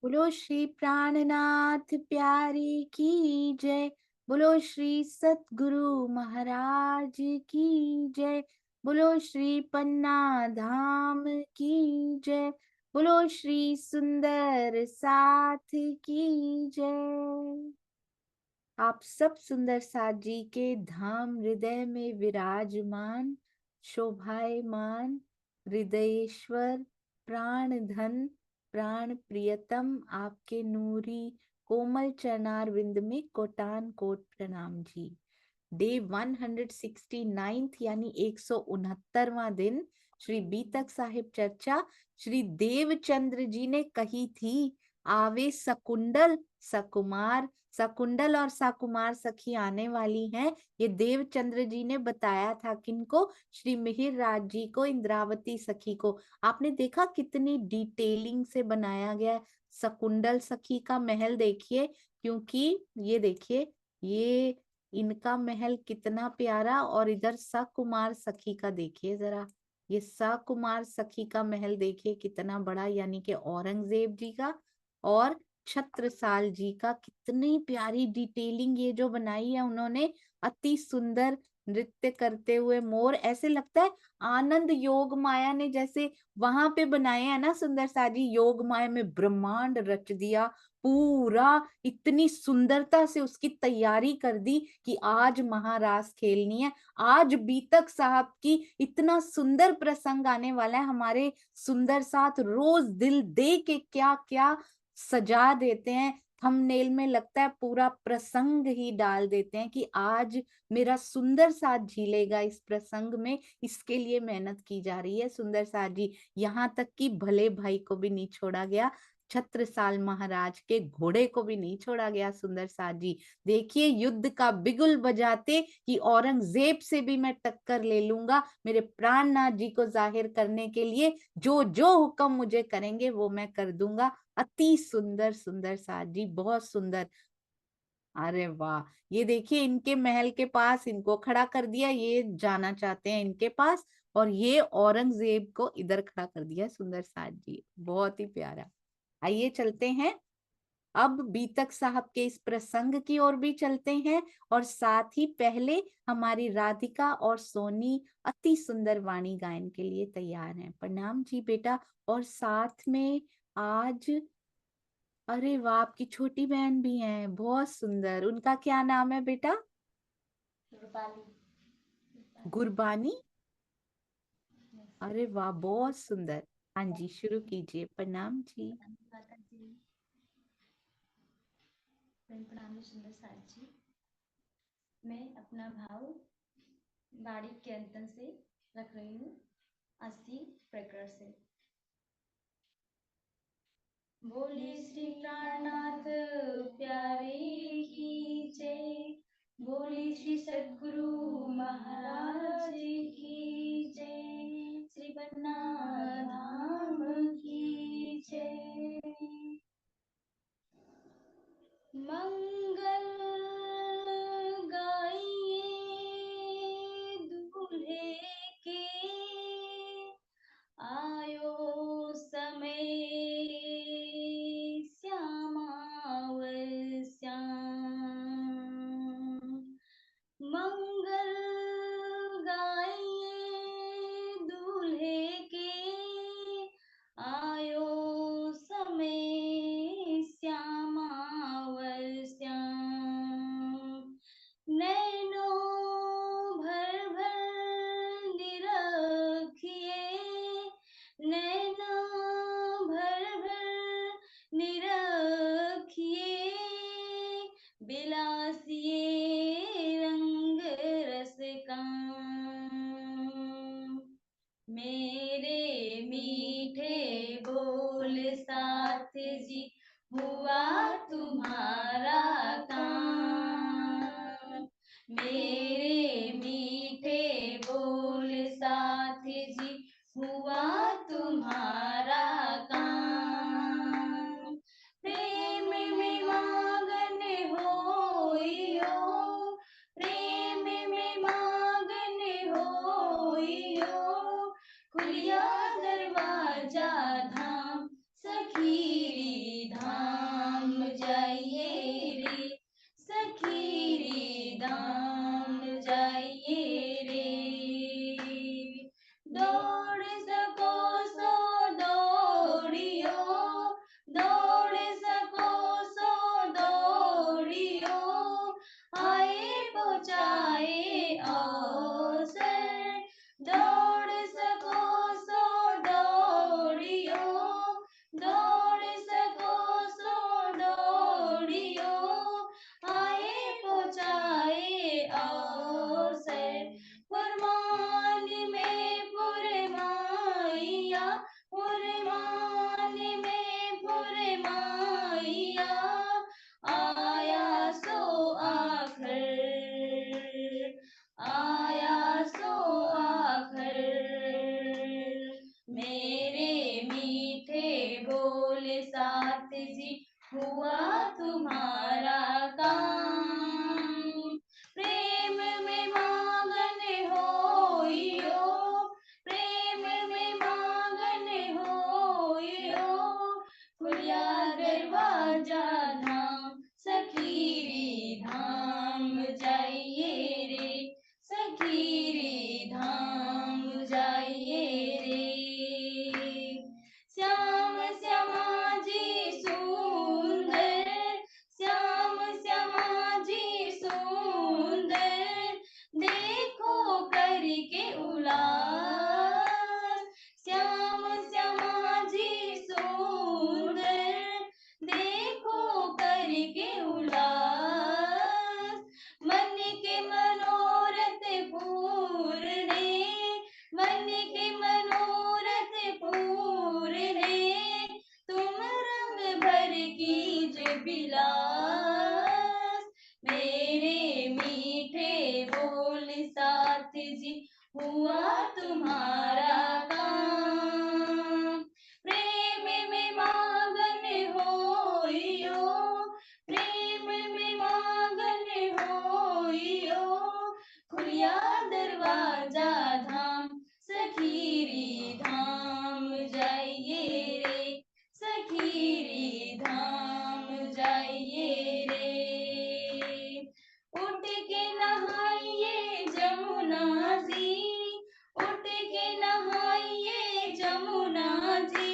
बोलो श्री प्राणनाथ प्यारे की जय। बोलो श्री सतगुरु महाराज की जय। बोलो श्री पन्ना धाम की जय। बोलो श्री सुंदर साथ की जय। आप सब सुंदर साथ जी के धाम हृदय में विराजमान, शोभायमान, हृदयेश्वर, प्राण धन, प्राण प्रियतम, आपके नूरी कोमल चरणारविंद में कोटान कोट प्रणाम जी। डे 169 यानी 169वां दिन श्री बीतक साहिब चर्चा श्री देवचंद्र जी ने कही थी। आवे सकुंडल सकुमार, सकुंडल और सकुमार सखी आने वाली हैं। ये देवचंद्र जी ने बताया था किनको? श्री मिहिर राज जी को, इंद्रावती सखी को। आपने देखा कितनी डिटेलिंग से बनाया गया है। सकुंडल सखी का महल देखिए, क्योंकि ये देखिए, ये इनका महल कितना प्यारा, और इधर सकुमार सखी का देखिए जरा, ये सकुमार सखी का महल देखिए कितना बड़ा, यानी कि औरंगजेब जी का और छत्रसाल जी का। कितनी प्यारी डिटेलिंग ये जो बनाई है उन्होंने, अति सुंदर नृत्य करते हुए मोर, ऐसे लगता है आनंद योग माया ने जैसे वहां पे बनाए हैं ना सुंदर सा जी, योग माया में ब्रह्मांड रच दिया पूरा, इतनी सुंदरता से उसकी तैयारी कर दी कि आज महारास खेलनी है, आज बीतक साहब की इतना सुंदर प्रसंग आने वाला है। हमारे सुंदर साथ रोज दिल दे के क्या क्या सजा देते हैं, थंबनेल में लगता है पूरा प्रसंग ही डाल देते हैं कि आज मेरा सुंदर साथ झीलेगा इस प्रसंग में, इसके लिए मेहनत की जा रही है। सुंदर साथ जी, यहाँ तक कि भले भाई को भी नहीं छोड़ा गया, छत्रसाल महाराज के घोड़े को भी नहीं छोड़ा गया। सुंदर साथ जी देखिए, युद्ध का बिगुल बजाते कि औरंगजेब से भी मैं टक्कर ले लूंगा, मेरे प्राणनाथ जी को जाहिर करने के लिए जो जो हुक्म मुझे करेंगे वो मैं कर दूंगा। अति सुंदर सुंदर साथ जी, बहुत सुंदर। अरे वाह, ये देखिए इनके महल के पास इनको खड़ा कर दिया, ये जाना चाहते हैं इनके पास, और ये औरंगजेब को इधर खड़ा कर दिया। सुंदर साथ जी बहुत ही प्यारा। आइए चलते हैं अब बीतक साहब के इस प्रसंग की ओर भी चलते हैं, और साथ ही पहले हमारी राधिका और सोनी अति सुंदर वाणी गायन के लिए तैयार हैं। प्रणाम जी बेटा। और साथ में आज, अरे वाह, आपकी छोटी बहन भी है, बहुत सुंदर। उनका क्या नाम है बेटा? रूपाली। गुरबानी। अरे वाह, बहुत सुंदर। हाँ जी, शुरू कीजिए। प्रणाम जी। माता जी, प्रणाम सुंदर साथ जी। मैं अपना भाव बाड़ी के अंतन से रख रही हूँ, 80 प्रकरण से। बोले श्री प्राणनाथ प्यारे की जय। बोले श्री सद्गुरु महाराज की जय। श्री बन्ना धाम की जय। मंगल गाइए दूल्हे के, आयो समय श्यामावर श्याम। मंगल गाइए दूल्हे के, आयो समय श्यामावर श्याम। नैनो भर भर निरखिए, नैनो भर भर निरखिए, बिलासिए रंग रस काम। मेरे मीठे बोल साथ जी, हुआ तुम्हारा काम। मेरे मीठे बोल साथ जी, हुआ तुम्हारा काम। प्रेम में मगन होइयो, प्रेम में मगन होइयो, खुलिया दरवाजा धाम सखीरी धाम। साथ जी हुआ तुम्हारा काम। प्रेम में मगन होइयो, प्रेम में मगन होइयो, खुलिया दरवाजा धाम सखीरी धाम जाइए रे, सखीरी धाम जाइए रे। श्याम श्यामा जी सुंदर, श्याम श्यामा जी सुंदर, देखो करके उलास। श्याम श्यामा जी सुंदर, देखो करके उलास। मन के मनोरथ पूरने, मन के मनोरथ पूरने, तुम रंग भर कीजिए बिलास। मेरे मीठे बोल साथ जी हुआ तुम्हारा काम। प्रेम में मगन होइयो, प्रेम में मगन होइयो, खुलिया दरवाजा धाम सखीरी धाम जाइए रे, सखीरी धाम जाइए रे। उठ के नहाइए जमुना जी, उठ के नहाइए जमुना जी,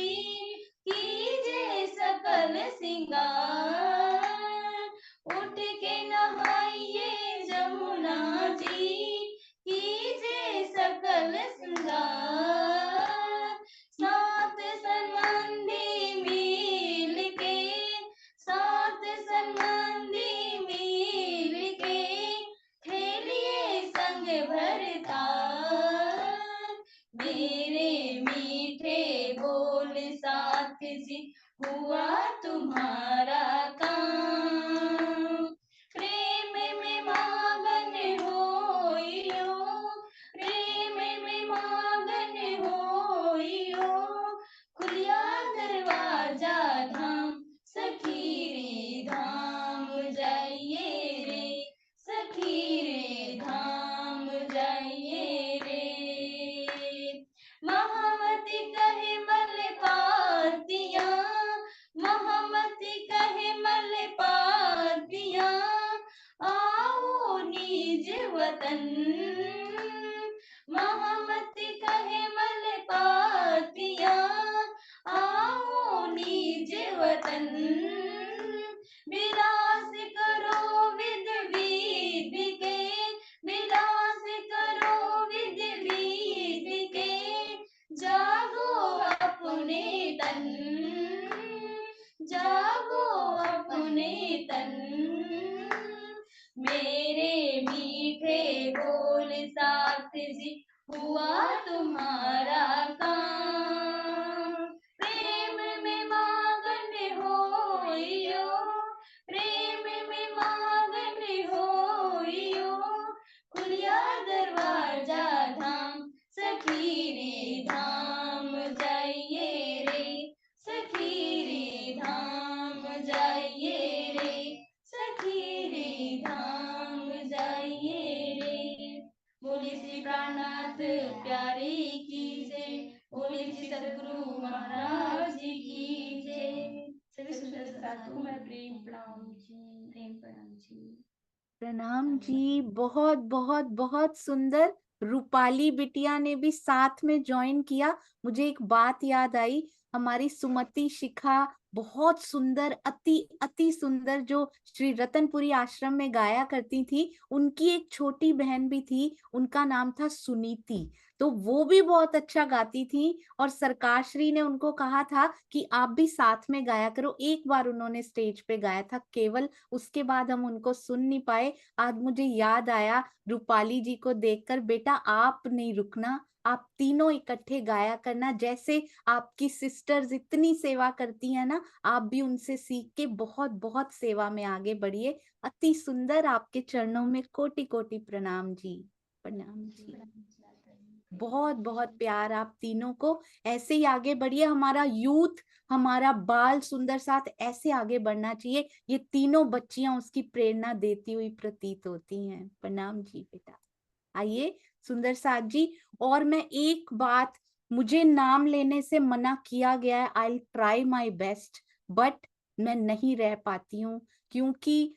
कीजिए सकल सिंगार। उठ के नहाइए जमुना जी, कीजिए सकल सिंगार। सात संबंधी मिल के, सात संबंधी मिल के, खेलिए संग भरताल। मेरे मीठे बोल साथ जी हुआ तुम्हारा काम। प्रेम में मगन होइयो, प्रेम में मगन होइयो, खुलिया दरवाजा धाम सखीरी धाम जाइए रे, सखीरे धाम जाइए रे। महामती कहे मल पातिया, महामती कहे मल पातिया, आओ निज वतन। महामती कहे मल पातिया, आओ निज वतन। विलास करो विध विधि के, विलास करो विध विधि के, जागो अपने तन, जागो अपने तन। मेरे मीठे बोल साथ जी हुआ तुम्हारा काम। प्रेम में मगन होइयो, प्रेम में मगन होइयो, खुलिया दरवाजा धाम सखीरी धाम जाइए रे, सखीरी धाम जाइए रे, सखीरी धाम जाइए रे। बोली श्री प्राणनाथ प्यारे की जय, बोली श्री सद्गुरु महाराज जी की जय। सभी सुंदर साधु को मैं प्रेम प्रणाम जी, प्रेम प्रणाम जी। प्रणाम जी। बहुत बहुत बहुत सुंदर। रूपाली बिटिया ने भी साथ में ज्वाइन किया। मुझे एक बात याद आई, हमारी सुमति शिखा बहुत सुंदर, अति अति सुंदर, जो श्री रतनपुरी आश्रम में गाया करती थी, उनकी एक छोटी बहन भी थी, उनका नाम था सुनीति। तो वो भी बहुत अच्छा गाती थी और सरकार श्री ने उनको कहा था कि आप भी साथ में गाया करो। एक बार उन्होंने स्टेज पे गाया था केवल, उसके बाद हम उनको सुन नहीं पाए। आज मुझे याद आया रूपाली जी को देखकर, बेटा आप नहीं रुकना, आप तीनों इकट्ठे गाया करना। जैसे आपकी सिस्टर्स इतनी सेवा करती हैं ना, आप भी उनसे सीख के बहुत बहुत सेवा में आगे बढ़िए। अति सुंदर, आपके चरणों में कोटि कोटि प्रणाम जी। प्रणाम जी। बहुत बहुत प्यार आप तीनों को। ऐसे ही आगे बढ़िए, हमारा यूथ, हमारा बाल सुंदर साथ ऐसे आगे बढ़ना चाहिए। ये तीनों बच्चियां उसकी प्रेरणा देती हुई प्रतीत होती हैं। प्रणाम जी बेटा। आइए सुंदर साथ जी। और मैं एक बात, मुझे नाम लेने से मना किया गया है, I try my best, but मैं नहीं रह पाती हूँ, क्योंकि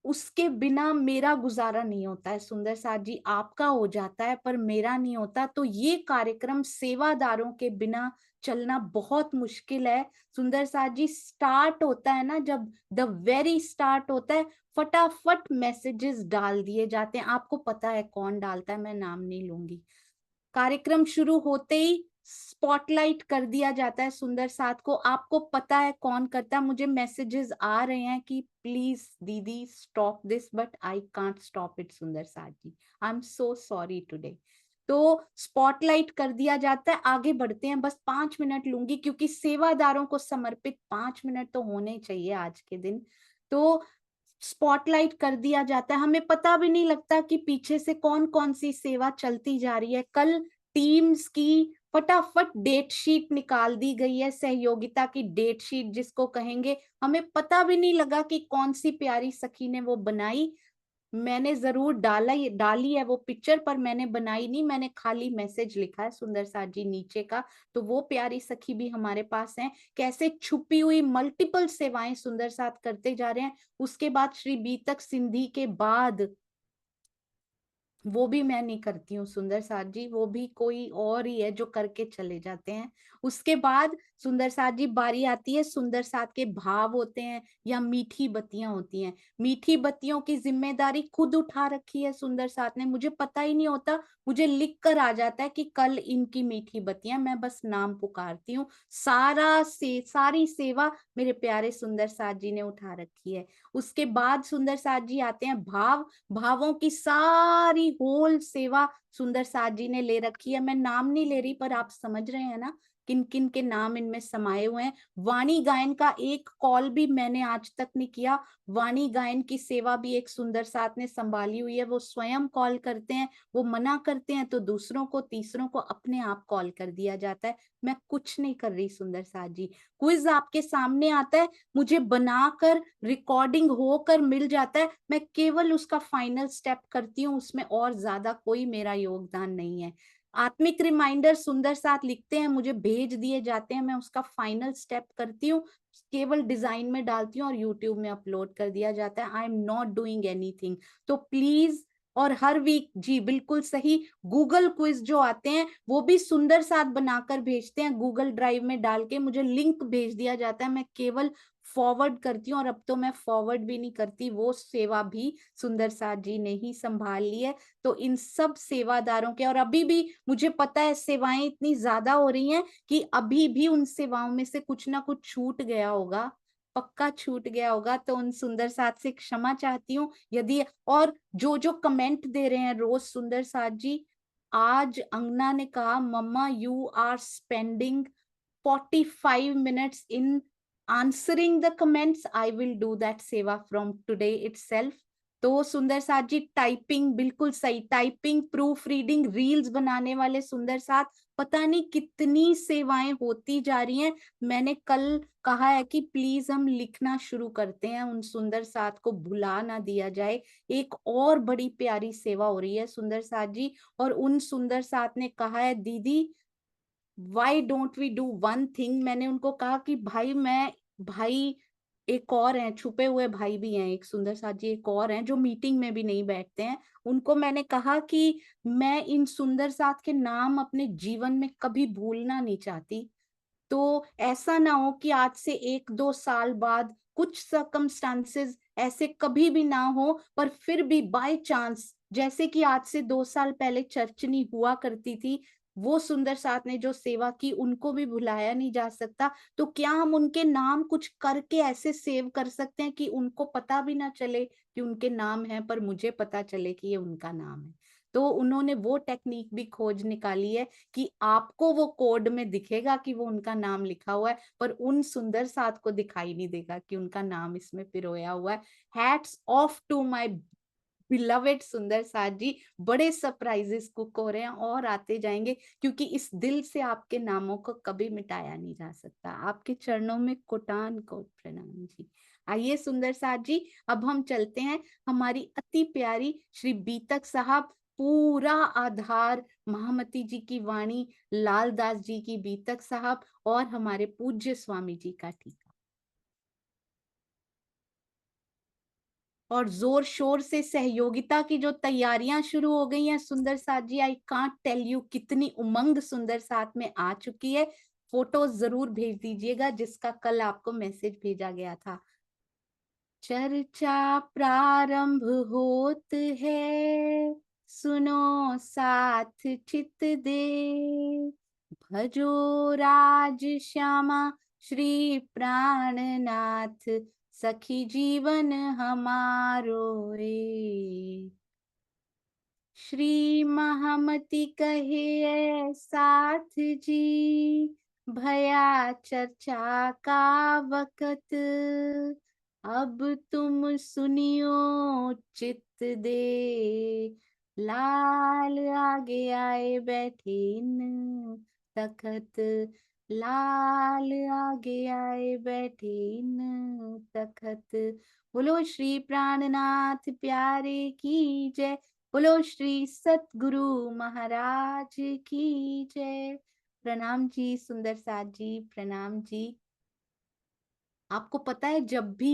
उसके बिना मेरा गुजारा नहीं होता है। सुंदर साथ जी आपका हो जाता है पर मेरा नहीं होता। तो ये कार्यक्रम सेवादारों के बिना चलना बहुत मुश्किल है। सुंदर साथ जी स्टार्ट होता है ना, जब द वेरी स्टार्ट होता है, फटाफट मैसेजेस डाल दिए जाते हैं। आपको पता है कौन डालता है, मैं नाम नहीं लूंगी। कार्यक्रम शुरू होते ही स्पॉटलाइट कर दिया जाता है सुंदर साथ को। आपको पता है कौन करता है। मुझे मैसेजेस आ रहे हैं कि प्लीज दीदी stop this, but I can't stop it सुंदर साथ जी, I am so sorry today. तो स्पॉटलाइट कर दिया जाता है। आगे बढ़ते हैं, बस 5 मिनट लूंगी, क्योंकि सेवादारों को समर्पित 5 मिनट तो होने चाहिए आज के दिन। तो स्पॉटलाइट कर दिया जाता है, हमें पता भी नहीं लगता कि पीछे से कौन कौन सी सेवा चलती जा रही है। कल टीम्स की फटाफट डेट शीट निकाल दी गई है, सहयोगिता की डेट शीट जिसको कहेंगे। हमें पता भी नहीं लगा कि कौन सी प्यारी सखी ने वो बनाई। मैंने जरूर डाली है वो पिक्चर, पर मैंने बनाई नहीं, मैंने खाली मैसेज लिखा है सुंदर साथ जी नीचे का। तो वो प्यारी सखी भी हमारे पास हैं। कैसे छुपी हुई मल्टीपल सेवाएं सुंदर साथ करते जा रहे हैं। उसके बाद श्री बीतक सिंधी के बाद वो भी मैं नहीं करती हूँ सुंदर साथ जी, वो भी कोई और ही है जो करके चले जाते हैं। उसके बाद सुंदर साथ जी बारी आती है, सुंदर साथ के भाव होते हैं या मीठी बत्तियां होती हैं। मीठी बत्तियों की जिम्मेदारी खुद उठा रखी है सुंदर साथ ने। मुझे पता ही नहीं होता, मुझे लिख कर आ जाता है कि कल इनकी मीठी बत्तियां, मैं बस नाम पुकारती हूँ। सारी सेवा मेरे प्यारे सुंदर साथ जी ने उठा रखी है। उसके बाद सुंदर साथ जी आते हैं भाव। भावों की सारी होल सेवा सुंदर साथ जी ने ले रखी है। मैं नाम नहीं ले रही, पर आप समझ रहे हैं ना किन किन के नाम इनमें समाये हुए हैं। वाणी गायन का एक कॉल भी मैंने आज तक नहीं किया। वाणी गायन की सेवा भी एक सुंदर साथ ने संभाली हुई है। वो स्वयं कॉल करते हैं, वो मना करते हैं तो दूसरों को, तीसरों को अपने आप कॉल कर दिया जाता है। मैं कुछ नहीं कर रही सुंदर साथ जी। क्विज आपके सामने आता है, मुझे बनाकर रिकॉर्डिंग होकर मिल जाता है, मैं केवल उसका फाइनल स्टेप करती हूँ, उसमें और ज्यादा कोई मेरा योगदान नहीं है। आत्मिक रिमाइंडर सुंदर साथ लिखते हैं, मुझे भेज दिए जाते हैं, मैं उसका फाइनल स्टेप करती हूँ, केवल डिजाइन में डालती हूँ और यूट्यूब में अपलोड कर दिया जाता है। I am not doing anything. तो प्लीज, और हर वीक जी बिल्कुल सही, गूगल क्विज जो आते हैं वो भी सुंदर साथ बनाकर भेजते हैं, गूगल ड्राइव में डाल के मुझे लिंक भेज दिया जाता है, मैं केवल फॉरवर्ड करती हूँ। और अब तो मैं फॉरवर्ड भी नहीं करती, वो सेवा भी सुंदर साथ जी ने ही संभाल ली है। तो इन सब सेवादारों के, और अभी भी मुझे पता है सेवाएं इतनी ज्यादा हो रही हैं कि अभी भी उन सेवाओं में से कुछ ना कुछ छूट गया होगा, पक्का छूट गया होगा। तो उन सुंदर साथ से क्षमा चाहती हूँ यदि। और जो जो कमेंट दे रहे हैं रोज सुंदर साथ जी, आज अंगना ने कहा mamma you are spending 45 minutes in answering the comments. I will do that seva from today itself. तो सुंदर साथ जी टाइपिंग बिल्कुल सही, टाइपिंग, प्रूफ रीडिंग, रील्स बनाने वाले सुंदर साथ, पता नहीं कितनी सेवाएं होती जा रही हैं। मैंने कल कहा है कि प्लीज हम लिखना शुरू करते हैं, उन सुंदर साथ को भुला ना दिया जाए। एक और बड़ी प्यारी सेवा हो रही है सुंदर साथ जी, और उन सुंदर साथ ने कहा है दीदी why don't we do one thing. मैंने उनको कहा कि भाई एक और हैं, छुपे हुए भाई भी हैं, एक सुंदर साथ जी एक और हैं जो मीटिंग में भी नहीं बैठते हैं। उनको मैंने कहा कि मैं इन सुंदर साथ के नाम अपने जीवन में कभी भूलना नहीं चाहती। तो ऐसा ना हो कि आज से 1-2 साल बाद कुछ सर्कमस्टांसेस ऐसे कभी भी ना हो, पर फिर भी बाय चांस, जैसे कि आज से 2 साल पहले चर्चनी हुआ करती थी, वो सुंदर साथ ने जो सेवा की उनको भी भुलाया नहीं जा सकता। तो क्या हम उनके नाम कुछ करके ऐसे सेव कर सकते हैं कि उनको पता भी ना चले कि उनके नाम है, पर मुझे पता चले कि ये उनका नाम है। तो उन्होंने वो टेक्निक भी खोज निकाली है कि आपको वो कोड में दिखेगा कि वो उनका नाम लिखा हुआ है, पर उन सुंदर साथ को दिखाई नहीं देगा कि उनका नाम इसमें पिरोया हुआ है। Hats off to my beloved Sundar साथ जी, बड़े सरप्राइजेस कुक हो रहे हैं और आते जाएंगे, क्योंकि इस दिल से आपके नामों को कभी मिटाया नहीं जा सकता। आपके चरणों में कोटान कोट प्रणाम जी। आइए सुंदर साथ जी, अब हम चलते हैं हमारी अति प्यारी श्री बीतक साहब, पूरा आधार महामती जी की वाणी, लालदास जी की बीतक साहब और हमारे पूज्य स्वामी जी का टीका। और जोर शोर से सहयोगिता की जो तैयारियां शुरू हो गई हैं सुंदर साथ जी, आई कांट टेल यू कितनी उमंग सुंदर साथ में आ चुकी है। फोटोज जरूर भेज दीजिएगा जिसका कल आपको मैसेज भेजा गया था। चर्चा प्रारंभ होत है, सुनो साथ चित दे, भजो राज श्यामा श्री प्राणनाथ, सखी जीवन हमारो रे। श्री महामती कहे साथ जी, भया चर्चा का वक़्त, अब तुम सुनियो चित दे, लाल आगे आए बैठे इन तखत, लाल आगे आए बैठे इन तखत। बोलो श्री प्राणनाथ प्यारे की जय, बोलो श्री सतगुरु महाराज की जय। प्रणाम जी सुंदर साथ जी, प्रणाम जी। आपको पता है जब भी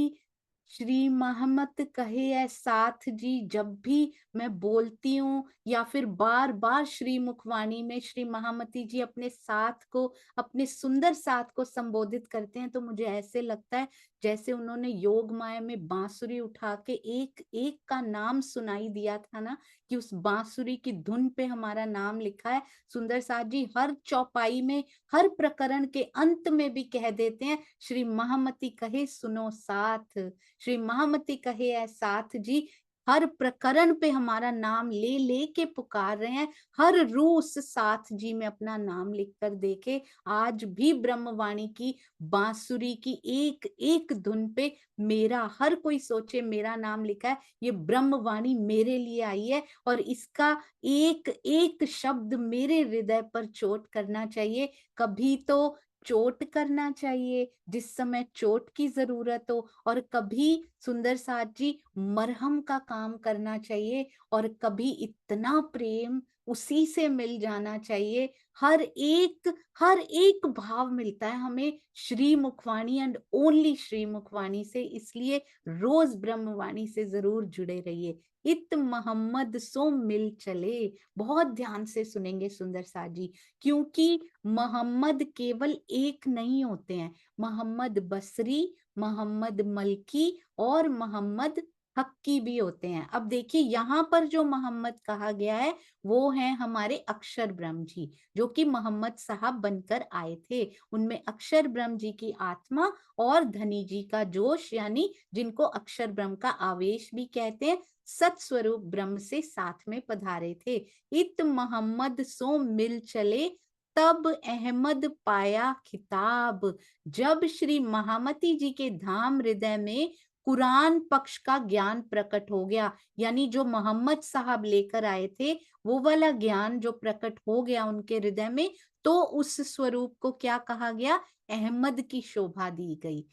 श्री महमत कहे है साथ जी, जब भी मैं बोलती हूँ या फिर बार बार श्री मुखवाणी में श्री महामती जी अपने साथ को, अपने सुंदर साथ को संबोधित करते हैं, तो मुझे ऐसे लगता है जैसे उन्होंने योग माया में बांसुरी उठा के एक एक का नाम सुनाई दिया था ना, कि उस बांसुरी की धुन पे हमारा नाम लिखा है। सुंदर साथ जी हर चौपाई में, हर प्रकरण के अंत में भी कह देते हैं, श्री महामती कहे सुनो साथ, श्री महामती कहे है साथ जी। हर प्रकरण पे हमारा नाम ले ले के पुकार रहे हैं। हर रूह उस साथ जी में अपना नाम लिख कर देखे। आज भी ब्रह्मवाणी की बांसुरी की एक एक धुन पे मेरा, हर कोई सोचे मेरा नाम लिखा है, ये ब्रह्मवाणी मेरे लिए आई है, और इसका एक एक शब्द मेरे हृदय पर चोट करना चाहिए। कभी तो चोट करना चाहिए जिस समय चोट की जरूरत हो, और कभी सुंदर साथ जी मरहम का काम करना चाहिए, और कभी इतना प्रेम उसी से मिल जाना चाहिए। हर एक भाव मिलता है हमें श्री मुखवाणी एंड ओनली श्री मुखवाणी से। इसलिए रोज ब्रह्मवाणी से जरूर जुड़े रहिए। इत मोहम्मद सो मिल चले, बहुत ध्यान से सुनेंगे सुंदर साथ जी, क्योंकि मोहम्मद केवल एक नहीं होते हैं। मोहम्मद बसरी, मोहम्मद मलकी और मोहम्मद हक्की भी होते हैं। अब देखिए यहाँ पर जो मोहम्मद कहा गया है वो है हमारे अक्षर ब्रह्म जी, जो कि मोहम्मद साहब बनकर आए थे। उनमें अक्षर ब्रह्म जी की आत्मा और धनी जी का जोश, यानी जिनको अक्षर ब्रह्म का आवेश भी कहते हैं, सत्स्वरूप ब्रह्म से साथ में पधारे थे। इत मोहम्मद सो मिल चले, तब अहमद पाया खिताब। जब श्री महामती जी के धाम हृदय में कुरान पक्ष का ज्ञान प्रकट हो गया, यानी जो मोहम्मद साहब लेकर आए थे वो वाला ज्ञान जो प्रकट हो गया उनके हृदय में, तो उस स्वरूप को क्या कहा गया, अहमद की शोभा दी गई।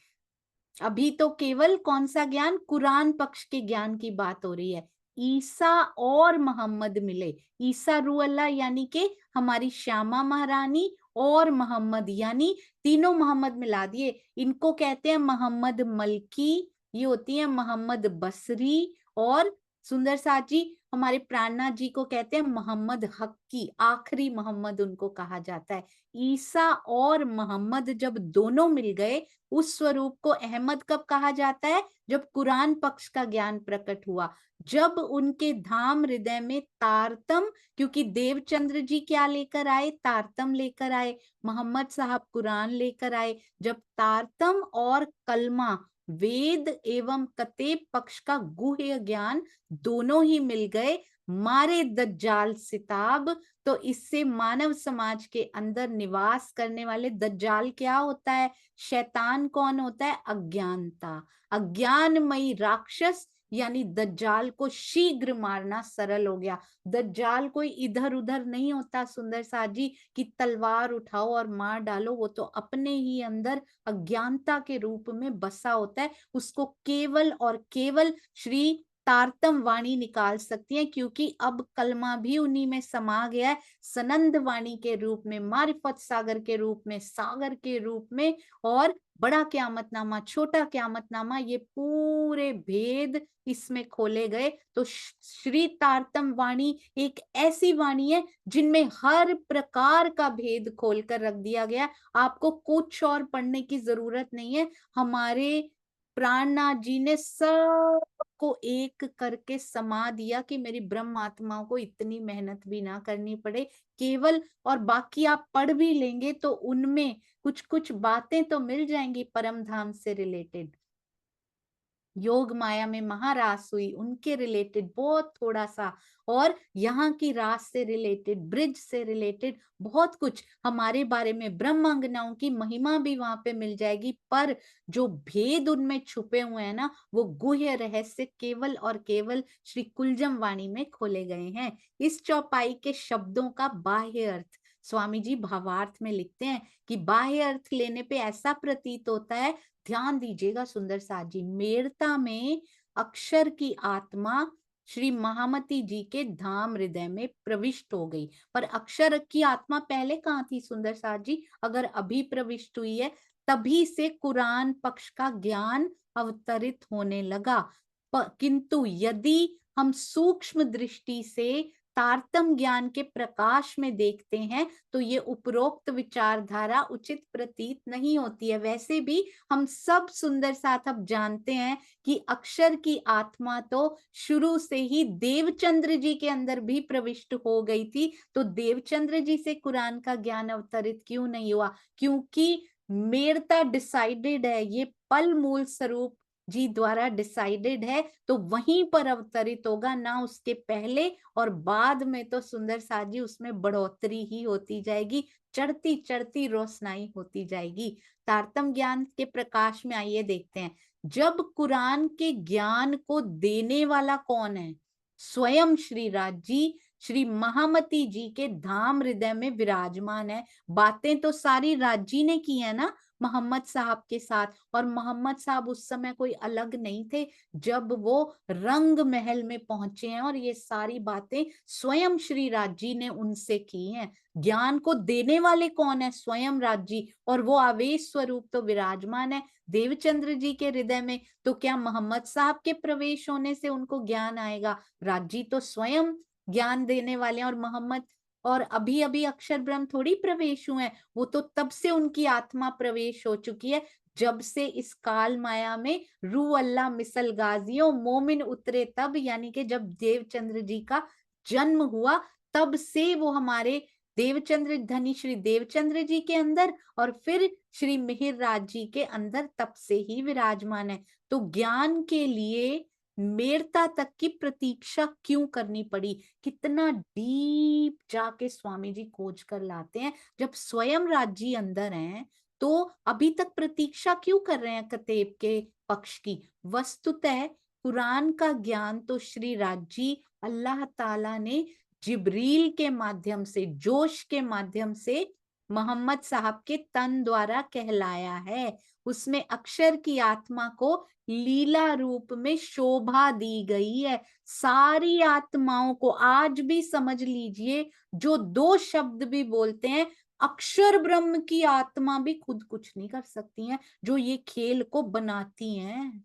अभी तो केवल कौन सा ज्ञान, कुरान पक्ष के ज्ञान की बात हो रही है। ईसा और मोहम्मद मिले, ईसा रू अल्लाह यानी कि हमारी श्यामा महारानी, और मोहम्मद यानी तीनों मोहम्मद मिला दिए। इनको कहते हैं मोहम्मद मलकी, ये होती है मोहम्मद बसरी, और सुंदर साथ जी हमारे प्राणनाथ जी को कहते हैं मोहम्मद हक्की, आखिरी मोहम्मद उनको कहा जाता है। ईसा और मोहम्मद जब दोनों मिल गए, उस स्वरूप को अहमद कब कहा जाता है, जब कुरान पक्ष का ज्ञान प्रकट हुआ, जब उनके धाम हृदय में तारतम, क्योंकि देवचंद्र जी क्या लेकर आए, तारतम लेकर आए, मोहम्मद साहब कुरान लेकर आए। जब तारतम और कलमा, वेद एवं कतेब पक्ष का गुह्य ज्ञान दोनों ही मिल गए, मारे दज्जाल सिताब। तो इससे मानव समाज के अंदर निवास करने वाले दज्जाल क्या होता है, शैतान कौन होता है, अज्ञानता, अज्ञानमयी राक्षस, यानी दज्जाल को शीघ्र मारना सरल हो गया। दज्जाल कोई इधर उधर नहीं होता सुंदर साथ जी कि तलवार उठाओ और मार डालो, वो तो अपने ही अंदर अज्ञानता के रूप में बसा होता है। उसको केवल और केवल श्री तारतम वाणी निकाल सकती है, क्योंकि अब कलमा भी उन्हीं में समा गया है, सनंद वाणी के रूप में, मारिफत सागर के रूप में, सागर के रूप में। और बड़ा क्यामतनामा, छोटा क्यामतनामा, ये पूरे भेद इसमें खोले गए। तो श्री तारतम वाणी एक ऐसी वाणी है जिनमें हर प्रकार का भेद खोलकर रख दिया गया। आपको कुछ और पढ़ने की जरूरत नहीं है। हमारे प्राणनाथ जी ने सबको एक करके समा दिया कि मेरी ब्रह्म आत्माओं को इतनी मेहनत भी ना करनी पड़े, केवल। और बाकी आप पढ़ भी लेंगे तो उनमें कुछ कुछ बातें तो मिल जाएंगी परम धाम से रिलेटेड। योग माया में महारास हुई उनके रिलेटेड बहुत थोड़ा सा, और यहाँ की रास से रिलेटेड, ब्रिज से रिलेटेड बहुत कुछ हमारे बारे में, ब्रह्मांगनाओं की महिमा भी वहां पे मिल जाएगी। पर जो भेद उनमें छुपे हुए हैं ना, वो गुह्य रहस्य केवल और केवल श्री कुलजम वाणी में खोले गए हैं। इस चौपाई के शब्दों का बाह्य अर्थ स्वामी जी भावार्थ में लिखते हैं कि बाह्य अर्थ लेने पे ऐसा प्रतीत होता है, ध्यान दीजिएगा सुंदर साथ जी, मेरता में अक्षर की आत्मा श्री महामती जी के धाम हृदय में प्रविष्ट हो गई। पर अक्षर की आत्मा पहले कहाँ थी सुंदर साथ जी? अगर अभी प्रविष्ट हुई है, तभी से कुरान पक्ष का ज्ञान अवतरित होने लगा। किंतु यदि हम सूक्ष्म दृष्टि से तारतम ज्ञान के प्रकाश में देखते हैं तो ये उपरोक्त विचारधारा उचित प्रतीत नहीं होती है। वैसे भी हम सब सुंदर साथ अब जानते हैं कि अक्षर की आत्मा तो शुरू से ही देवचंद्र जी के अंदर भी प्रविष्ट हो गई थी। तो देवचंद्र जी से कुरान का ज्ञान अवतरित क्यों नहीं हुआ? क्योंकि मेरता डिसाइडेड है, ये पल मूल स्वरूप जी द्वारा डिसाइडेड है, तो वहीं पर अवतरित होगा, ना उसके पहले। और बाद में तो सुंदर साथ जी उसमें बढ़ोतरी ही होती जाएगी, चढ़ती चढ़ती रोशनाई होती जाएगी। तारतम ज्ञान के प्रकाश में आइए देखते हैं, जब कुरान के ज्ञान को देने वाला कौन है? स्वयं श्री राज जी श्री महामती जी के धाम हृदय में विराजमान है। बातें तो सारी राज जी ने की है ना मोहम्मद साहब के साथ, और मोहम्मद साहब उस समय कोई अलग नहीं थे जब वो रंग महल में पहुंचे हैं, और ये सारी बातें स्वयं श्री राज जी ने उनसे की हैं। ज्ञान को देने वाले कौन है? स्वयं राज जी, और वो आवेश स्वरूप तो विराजमान है देवचंद्र जी के हृदय में। तो क्या मोहम्मद साहब के प्रवेश होने से उनको ज्ञान आएगा? राज जी तो स्वयं ज्ञान देने वाले हैं, और मोहम्मद और अभी अभी अक्षर ब्रह्म थोड़ी प्रवेश हुए हैं, वो तो तब से उनकी आत्मा प्रवेश हो चुकी है, जब से इस काल माया में रू अल्लाह मिसल गाजियों मोमिन उतरे तब, यानी कि जब देवचंद्र जी का जन्म हुआ, तब से वो हमारे देवचंद्र धनी श्री देवचंद्र जी के अंदर और फिर श्री मिहिर राज जी के अंदर तब से ही विराजमान है। तो ज्ञान के लिए मेरता तक की प्रतीक्षा क्यों करनी पड़ी? कितना डीप जाके स्वामी जी खोज कर लाते हैं। जब स्वयं राज जी अंदर हैं तो अभी तक प्रतीक्षा क्यों कर रहे हैं कतेब के पक्ष की? वस्तुतः कुरान का ज्ञान तो श्री राज जी अल्लाह ताला ने जिब्रील के माध्यम से, जोश के माध्यम से मोहम्मद साहब के तन द्वारा कहलाया है। उसमें अक्षर की आत्मा को लीला रूप में शोभा दी गई है। सारी आत्माओं को आज भी समझ लीजिए, जो दो शब्द भी बोलते हैं, अक्षर ब्रह्म की आत्मा भी खुद कुछ नहीं कर सकती हैं, जो ये खेल को बनाती हैं।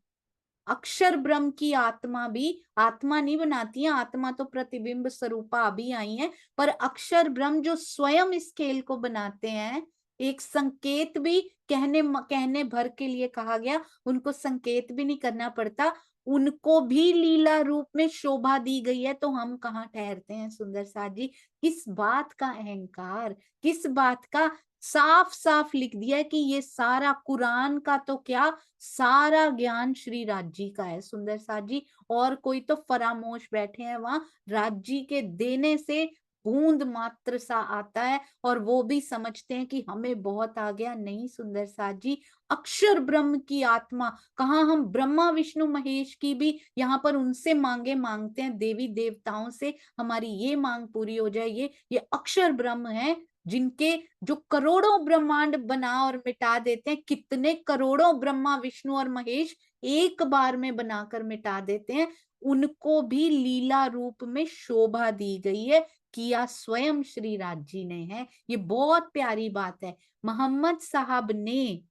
अक्षर ब्रह्म की आत्मा भी आत्मा नहीं बनाती है, आत्मा तो प्रतिबिंब स्वरूपा अभी आई है, पर अक्षर ब्रह्म जो स्वयं इस खेल को बनाते हैं, एक संकेत भी कहने भर के लिए कहा गया, उनको संकेत भी नहीं करना पड़ता, उनको भी लीला रूप में शोभा दी गई है। तो हम कहाँ ठहरते हैं सुंदर साथ जी? किस बात का अहंकार, किस बात का? साफ साफ लिख दिया है कि ये सारा कुरान का तो क्या, सारा ज्ञान श्री राज जी का है सुंदर साथ जी। और कोई तो फरामोश बैठे हैं वहां, राज जी के देने से बूंद मात्र सा आता है और वो भी समझते हैं कि हमें बहुत आ गया। नहीं सुंदर साथ जी, अक्षर ब्रह्म की आत्मा, कहाँ हम ब्रह्मा विष्णु महेश की भी यहाँ पर उनसे मांगे मांगते हैं, देवी देवताओं से हमारी ये मांग पूरी हो जाए। ये अक्षर ब्रह्म है जिनके, जो करोड़ों ब्रह्मांड बना और मिटा देते हैं, कितने करोड़ों ब्रह्मा विष्णु और महेश एक बार में बनाकर मिटा देते हैं, उनको भी लीला रूप में शोभा दी गई है, किया स्वयं श्री राज जी ने है। ये बहुत प्यारी बात है। मोहम्मद साहब ने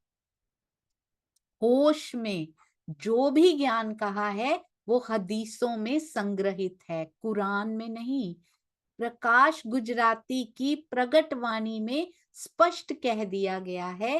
होश में जो भी ज्ञान कहा है वो हदीसों में संग्रहित है, कुरान में नहीं। प्रकाश गुजराती की प्रगट वाणी में स्पष्ट कह दिया गया है,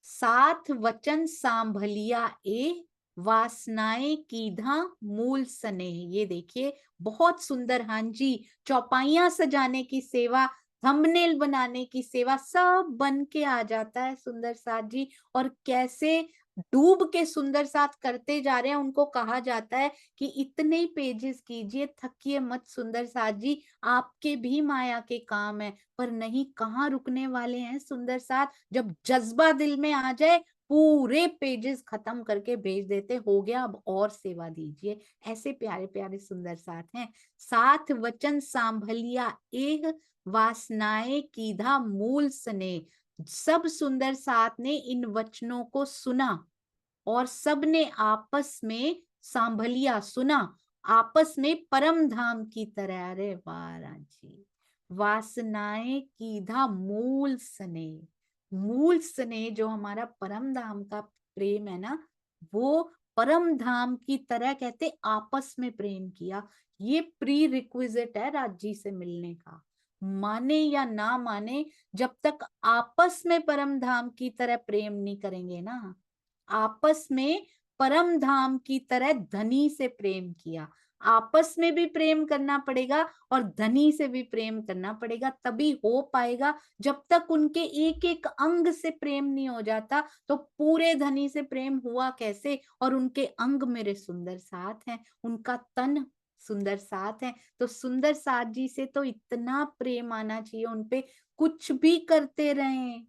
साथ वचन सांभलिया ए वासनाएं कीधा मूल स्नेह। ये देखिए बहुत सुंदर। हाँ जी, चौपाइयां सजाने की सेवा, थंबनेल बनाने की सेवा, सब बन के आ जाता है सुंदर साथ जी। और कैसे डूब के सुंदर साथ करते जा रहे हैं, उनको कहा जाता है कि इतने पेजेस कीजिए, थकिए मत सुंदर साथ जी, आपके भी माया के काम है। पर नहीं, कहाँ रुकने वाले हैं सुंदर साथ, जब जज्बा दिल में आ जाए पूरे पेजेस खत्म करके भेज देते, हो गया अब और सेवा दीजिए। ऐसे प्यारे प्यारे सुंदर साथ हैं। साथ वचन सांभलिया एह वासनाएं कीधा मूल स्नेह। सब सुंदर साथ ने इन वचनों को सुना और सबने आपस में सांभलिया, सुना, आपस में परम धाम की तरह। अरे वाह राजी, वासनाएं कीधा मूल स्नेह। मूल स्नेह जो हमारा परम धाम का प्रेम है ना, वो परम धाम की तरह कहते आपस में प्रेम किया। ये प्री रिक्विजिट है राजी से मिलने का। माने या ना माने, जब तक आपस में परम धाम की तरह प्रेम नहीं करेंगे ना, आपस में परम धाम की तरह धनी से प्रेम किया, आपस में भी प्रेम करना पड़ेगा और धनी से भी प्रेम करना पड़ेगा, तभी हो पाएगा। जब तक उनके एक एक अंग से प्रेम नहीं हो जाता तो पूरे धनी से प्रेम हुआ कैसे। और उनके अंग मेरे सुंदर साथ हैं, उनका तन सुंदर साथ है, तो सुंदर साथ जी से तो इतना प्रेम आना चाहिए उनपे। कुछ भी करते रहें,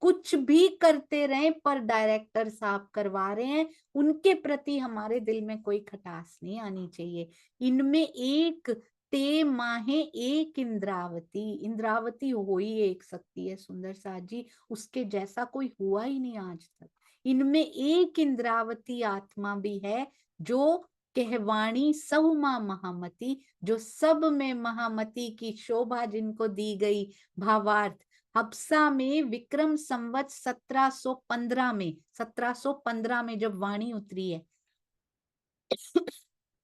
कुछ भी करते रहें, पर डायरेक्टर साहब करवा रहे हैं, उनके प्रति हमारे दिल में कोई खटास नहीं आनी चाहिए। इनमें एक ते माहे एक इंद्रावती, इंद्रावती हो ही एक सकती है सुंदर साथ जी, उसके जैसा कोई हुआ ही नहीं आज तक। इनमें एक इंद्रावती आत्मा भी है जो कहवाणी सहुमा महामती, जो सब में महामती की शोभा जिनको दी गई। भावार्थ, हबसा में विक्रम संवत 1715 में, 1715 में जब वाणी उतरी है,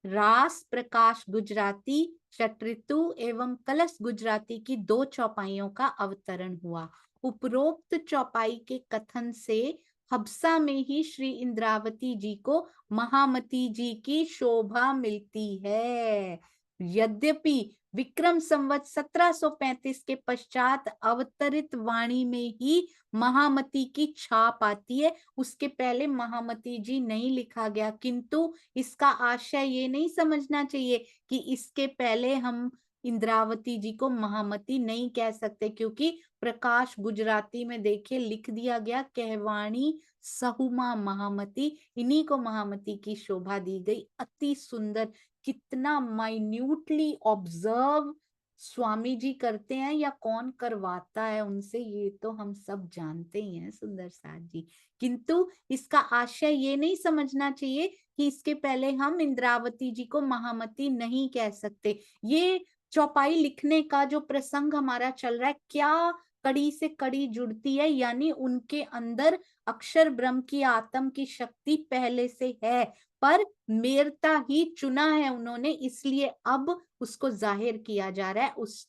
रास प्रकाश गुजराती, षट्रितु एवं कलश गुजराती की 2 चौपाइयों का अवतरण हुआ। उपरोक्त चौपाई के कथन से हबसा में ही श्री इंद्रावती जी को महामती जी की शोभा मिलती है। यद्यपि विक्रम संवत 1735 के पश्चात अवतरित वाणी में ही महामती की छाप आती है, उसके पहले महामती जी नहीं लिखा गया। किंतु इसका आशय ये नहीं समझना चाहिए कि इसके पहले हम इंद्रावती जी को महामती नहीं कह सकते, क्योंकि प्रकाश गुजराती में देखिए लिख दिया गया कहवाणी सहुमा महामती, इन्हीं को महामती की शोभा दी गई। अति सुंदर, कितना माइन्यूटली ऑब्जर्व स्वामी जी करते हैं, या कौन करवाता है उनसे, ये तो हम सब जानते ही हैं सुंदर साथ जी। किंतु इसका आशय ये नहीं समझना चाहिए कि इसके पहले हम इंद्रावती जी को महामती नहीं कह सकते। ये चौपाई लिखने का जो प्रसंग हमारा चल रहा है, क्या कड़ी से कड़ी जुड़ती है, यानी उनके अंदर अक्षर ब्रह्म की आत्म की शक्ति पहले से है, पर मेरता ही चुना है उन्होंने, इसलिए अब उसको जाहिर किया जा रहा है। उस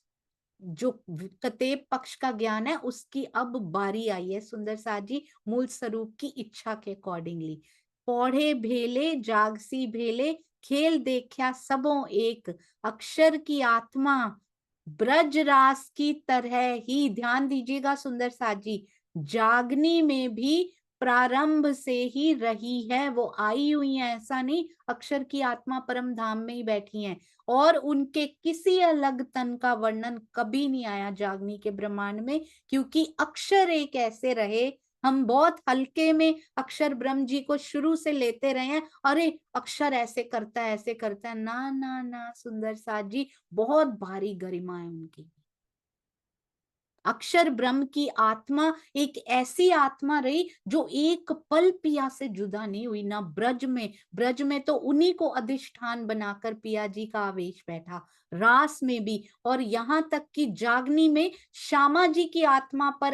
जो कतेब पक्ष का ज्ञान है उसकी अब बारी आई है सुंदर साथ जी, मूल स्वरूप की इच्छा के अकॉर्डिंगली। पौधे भेले जागसी भेले, खेल देखा सबों एक, अक्षर की आत्मा ब्रज रास की तरह ही, ध्यान दीजिएगा सुंदर साथ जी, जागनी में भी प्रारंभ से ही रही है, वो आई हुई है, ऐसा नहीं। अक्षर की आत्मा परम धाम में ही बैठी है और उनके किसी अलग तन का वर्णन कभी नहीं आया जागनी के ब्रह्मांड में, क्योंकि अक्षर एक ऐसे रहे। हम बहुत हल्के में अक्षर ब्रह्म जी को शुरू से लेते रहे हैं, अरे अक्षर ऐसे करता है, ऐसे करता है, ना ना ना सुंदर साथ जी, बहुत भारी गरिमा है उनकी। अक्षर ब्रह्म की आत्मा एक ऐसी आत्मा रही जो एक पल पिया से जुदा नहीं हुई, ना ब्रज में। ब्रज में तो उन्हीं को अधिष्ठान बनाकर पिया जी का आवेश बैठा, रास में भी, और यहाँ तक कि जागनी में श्यामा जी की आत्मा पर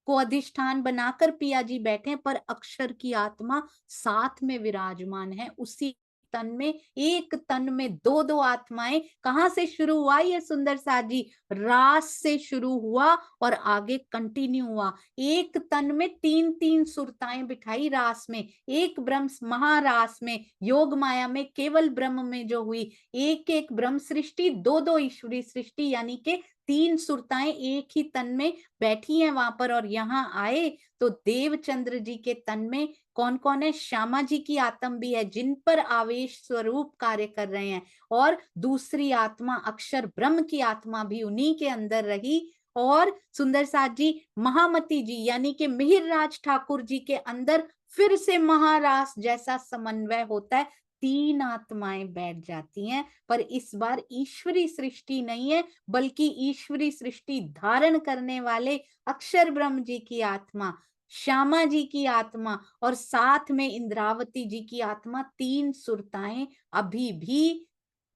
अधिष्ठान बनाकर पिया जी बैठे, पर अक्षर की आत्मा साथ में विराजमान है। उसी तन में, एक तन में दो दो आत्माएं। कहां से शुरू हुआ ये सुंदर साथ जी? रास से शुरू हुआ और आगे कंटिन्यू हुआ। एक तन में तीन तीन सुरताएं बिठाई रास में, एक ब्रह्म महारास में, योग माया में, केवल ब्रह्म में जो हुई। एक एक ब्रह्म सृष्टि, दो दो ईश्वरी सृष्टि, यानी के तीन सुरताएं एक ही तन में बैठी हैं वहां पर। और यहाँ आए तो देवचंद्र जी के तन में कौन कौन है? श्यामा जी की आत्म भी है, जिन पर आवेश स्वरूप कार्य कर रहे हैं, और दूसरी आत्मा अक्षर ब्रह्म की आत्मा भी उन्हीं के अंदर रही। और सुंदर साथ जी महामती जी यानी कि मिहिर राज ठाकुर जी के अंदर फिर से महारास जैसा समन्वय होता है, तीन आत्माएं बैठ जाती हैं। पर इस बार ईश्वरी सृष्टि नहीं है, बल्कि ईश्वरी सृष्टि धारण करने वाले अक्षर ब्रह्म जी की आत्मा, श्यामा जी की आत्मा और साथ में इंद्रावती जी की आत्मा, तीन सुरताएं अभी भी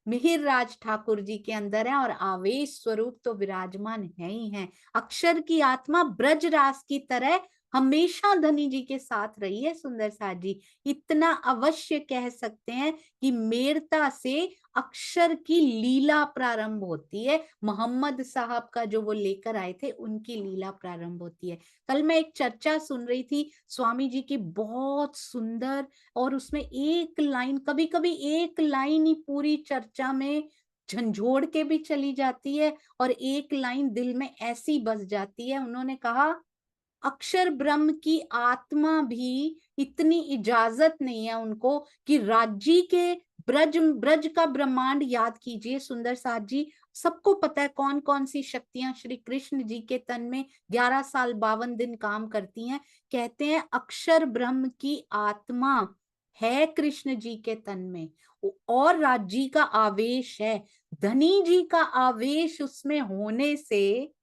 मिहिर राज ठाकुर जी के अंदर है और आवेश स्वरूप तो विराजमान है ही है। अक्षर की आत्मा ब्रज रास की तरह हमेशा धनी जी के साथ रही है। सुंदर साथ जी इतना अवश्य कह सकते हैं कि मेरता से अक्षर की लीला प्रारंभ होती है। मोहम्मद साहब का जो वो लेकर आए थे, उनकी लीला प्रारंभ होती है। कल मैं एक चर्चा सुन रही थी स्वामी जी की, बहुत सुंदर, और उसमें एक लाइन, कभी कभी एक लाइन ही पूरी चर्चा में झंझोड़ के भी चली जाती है और एक लाइन दिल में ऐसी बस जाती है। उन्होंने कहा अक्षर ब्रह्म की आत्मा भी इतनी इजाजत नहीं है उनको कि राज्य के ब्रज ब्रज का ब्रह्मांड याद कीजिए सुंदर साथ जी। सबको पता है कौन कौन सी शक्तियां श्री कृष्ण जी के तन में 11 साल 52 दिन काम करती हैं। कहते हैं अक्षर ब्रह्म की आत्मा है कृष्ण जी के तन में, और राज्य का आवेश है। धनी जी का आवेश उसमें होने से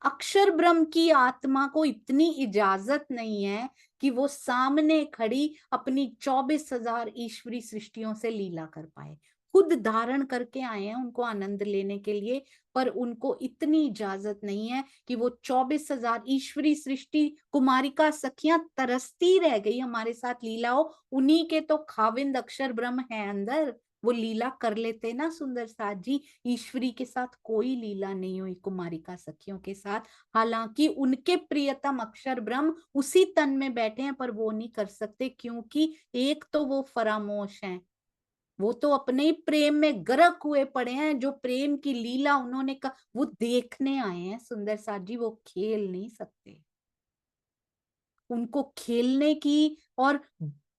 अक्षर ब्रह्म की आत्मा को इतनी इजाजत नहीं है कि वो सामने खड़ी अपनी 24,000 ईश्वरी सृष्टियों से लीला कर पाए। खुद धारण करके आए हैं उनको आनंद लेने के लिए, पर उनको इतनी इजाजत नहीं है कि वो 24,000 ईश्वरी सृष्टि, कुमारिका सखियां तरसती रह गई हमारे साथ लीला हो। उन्हीं के तो खाविंद अक्षर ब्रह्म है अंदर, वो लीला कर लेते ना सुंदर साथ जी। ईश्वरी के साथ कोई लीला नहीं हुई कुमारिका सखियों के साथ, हालांकि उनके प्रियतम अक्षर ब्रह्म उसी तन में बैठे हैं, पर वो नहीं कर सकते क्योंकि एक तो वो फरामोश हैं, वो तो अपने ही प्रेम में गर्क हुए पड़े हैं। जो प्रेम की लीला उन्होंने कहा वो देखने आए हैं सुंदर साथ जी, वो खेल नहीं सकते। उनको खेलने की और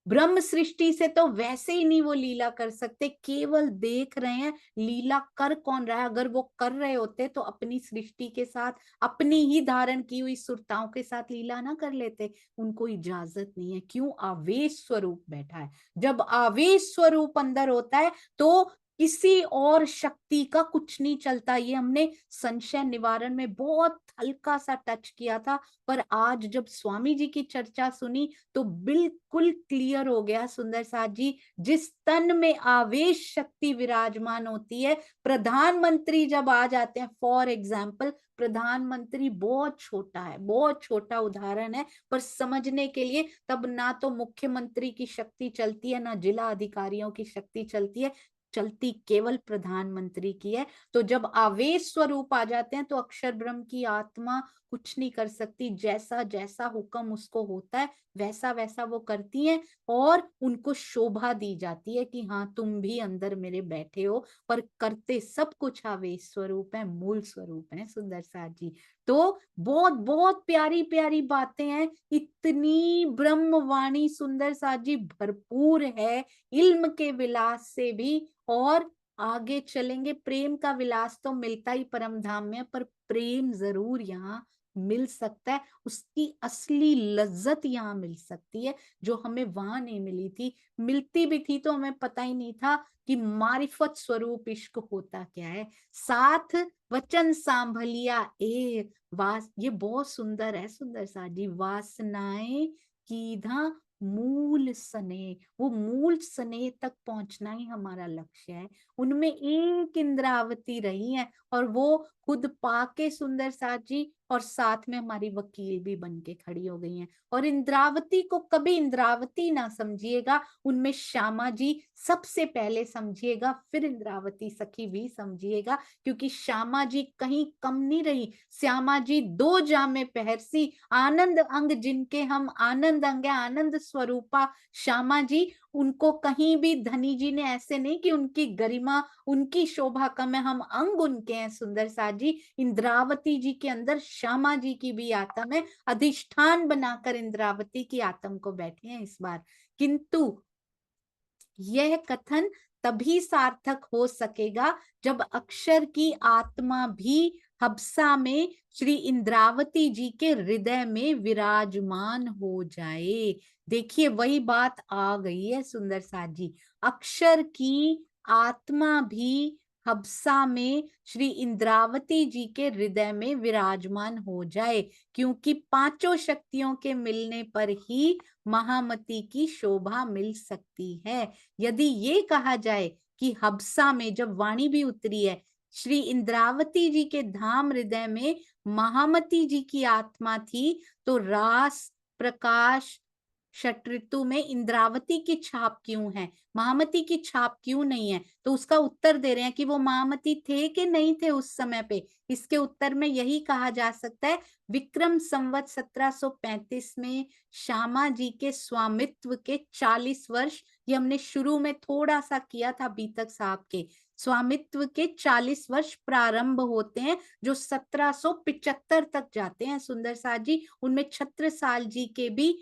ब्रह्म सृष्टि से तो वैसे ही नहीं वो लीला कर सकते, केवल देख रहे हैं लीला कर कौन रहा है। अगर वो कर रहे होते तो अपनी सृष्टि के साथ, अपनी ही धारण की हुई सुरताओं के साथ लीला ना कर लेते। उनको इजाजत नहीं है, क्यों? आवेश स्वरूप बैठा है। जब आवेश स्वरूप अंदर होता है तो किसी और शक्ति का कुछ नहीं चलता। ये हमने संशय निवारण में बहुत हल्का सा टच किया था, पर आज जब स्वामी जी की चर्चा सुनी तो बिल्कुल क्लियर हो गया सुंदर साथ जी। जिस तन में आवेश शक्ति विराजमान होती है, प्रधानमंत्री जब आ जाते हैं, फॉर एग्जाम्पल प्रधानमंत्री बहुत छोटा है, बहुत छोटा उदाहरण है, पर समझने के लिए, तब ना तो मुख्यमंत्री की शक्ति चलती है, ना जिला अधिकारियों की शक्ति चलती है, चलती केवल प्रधानमंत्री की है। तो जब आवेश स्वरूप आ जाते हैं तो अक्षर ब्रह्म की आत्मा कुछ नहीं कर सकती, जैसा जैसा हुक्म उसको होता है वैसा वैसा वो करती हैं, और उनको शोभा दी जाती है कि हाँ तुम भी अंदर मेरे बैठे हो, पर करते सब कुछ आवेश स्वरूप है, मूल स्वरूप है सुंदर साथ जी। तो बहुत बहुत प्यारी प्यारी बातें हैं, इतनी ब्रह्मवाणी सुंदर साथ जी भरपूर है इल्म के विलास से भी। और आगे चलेंगे, प्रेम का विलास तो मिलता ही परम धाम में, पर प्रेम जरूर यहाँ मिल सकता है, उसकी असली लज्जत यहाँ मिल सकती है जो हमें वहां नहीं मिली थी। मिलती भी थी तो हमें पता ही नहीं था कि मारिफत स्वरूप इश्क होता क्या है। साथ वचन सांभलिया ए वास, ये बहुत सुंदर है सुंदर सा जी। वासनाएं कीधा मूल सने, वो मूल सने तक पहुंचना ही हमारा लक्ष्य है। उनमें एक इंद्रावती रही है और वो खुद पाके सुंदर साथ जी, और साथ में हमारी वकील भी बन के खड़ी हो गई हैं। और इंद्रावती को कभी इंद्रावती ना समझिएगा, उनमें श्यामा जी सबसे पहले समझिएगा, फिर इंद्रावती सखी भी समझिएगा, क्योंकि श्यामा जी कहीं कम नहीं रही। श्यामा जी दो जामे पहरसी, आनंद अंग जिनके हम आनंद अंग है, आनंद स्वरूपा श्यामा जी। उनको कहीं भी धनी जी ने ऐसे नहीं कि उनकी गरिमा उनकी शोभा कम है, हम अंग उनके हैं सुंदर साथ जी। इंद्रावती जी के अंदर श्यामा जी की भी आत्म है, अधिष्ठान बनाकर इंद्रावती की आत्म को बैठे हैं इस बार। किंतु यह कथन तभी सार्थक हो सकेगा जब अक्षर की आत्मा भी हबसा में श्री इंद्रावती जी के हृदय में विराजमान हो जाए। देखिए वही बात आ गई है सुंदर साथ जी, अक्षर की आत्मा भी हबसा में श्री इंद्रावती जी के हृदय में विराजमान हो जाए, क्योंकि पांचों शक्तियों के मिलने पर ही महामती की शोभा मिल सकती है। यदि ये कहा जाए कि हबसा में जब वाणी भी उतरी है, श्री इंद्रावती जी के धाम हृदय में महामती जी की आत्मा थी, तो रास प्रकाश षट ऋतु में इंद्रावती की छाप क्यों है, महामती की छाप क्यों नहीं है? तो उसका उत्तर दे रहे हैं कि वो महामती थे कि नहीं थे उस समय पे। इसके उत्तर में यही कहा जा सकता है, विक्रम संवत 1735 में श्यामा जी के स्वामित्व के 40 वर्ष, ये हमने शुरू में थोड़ा सा किया था बीतक साहब के, स्वामित्व के 40 वर्ष प्रारंभ होते हैं जो 1775 तक जाते हैं सुंदर साथ जी। उनमें छत्रसाल जी के भी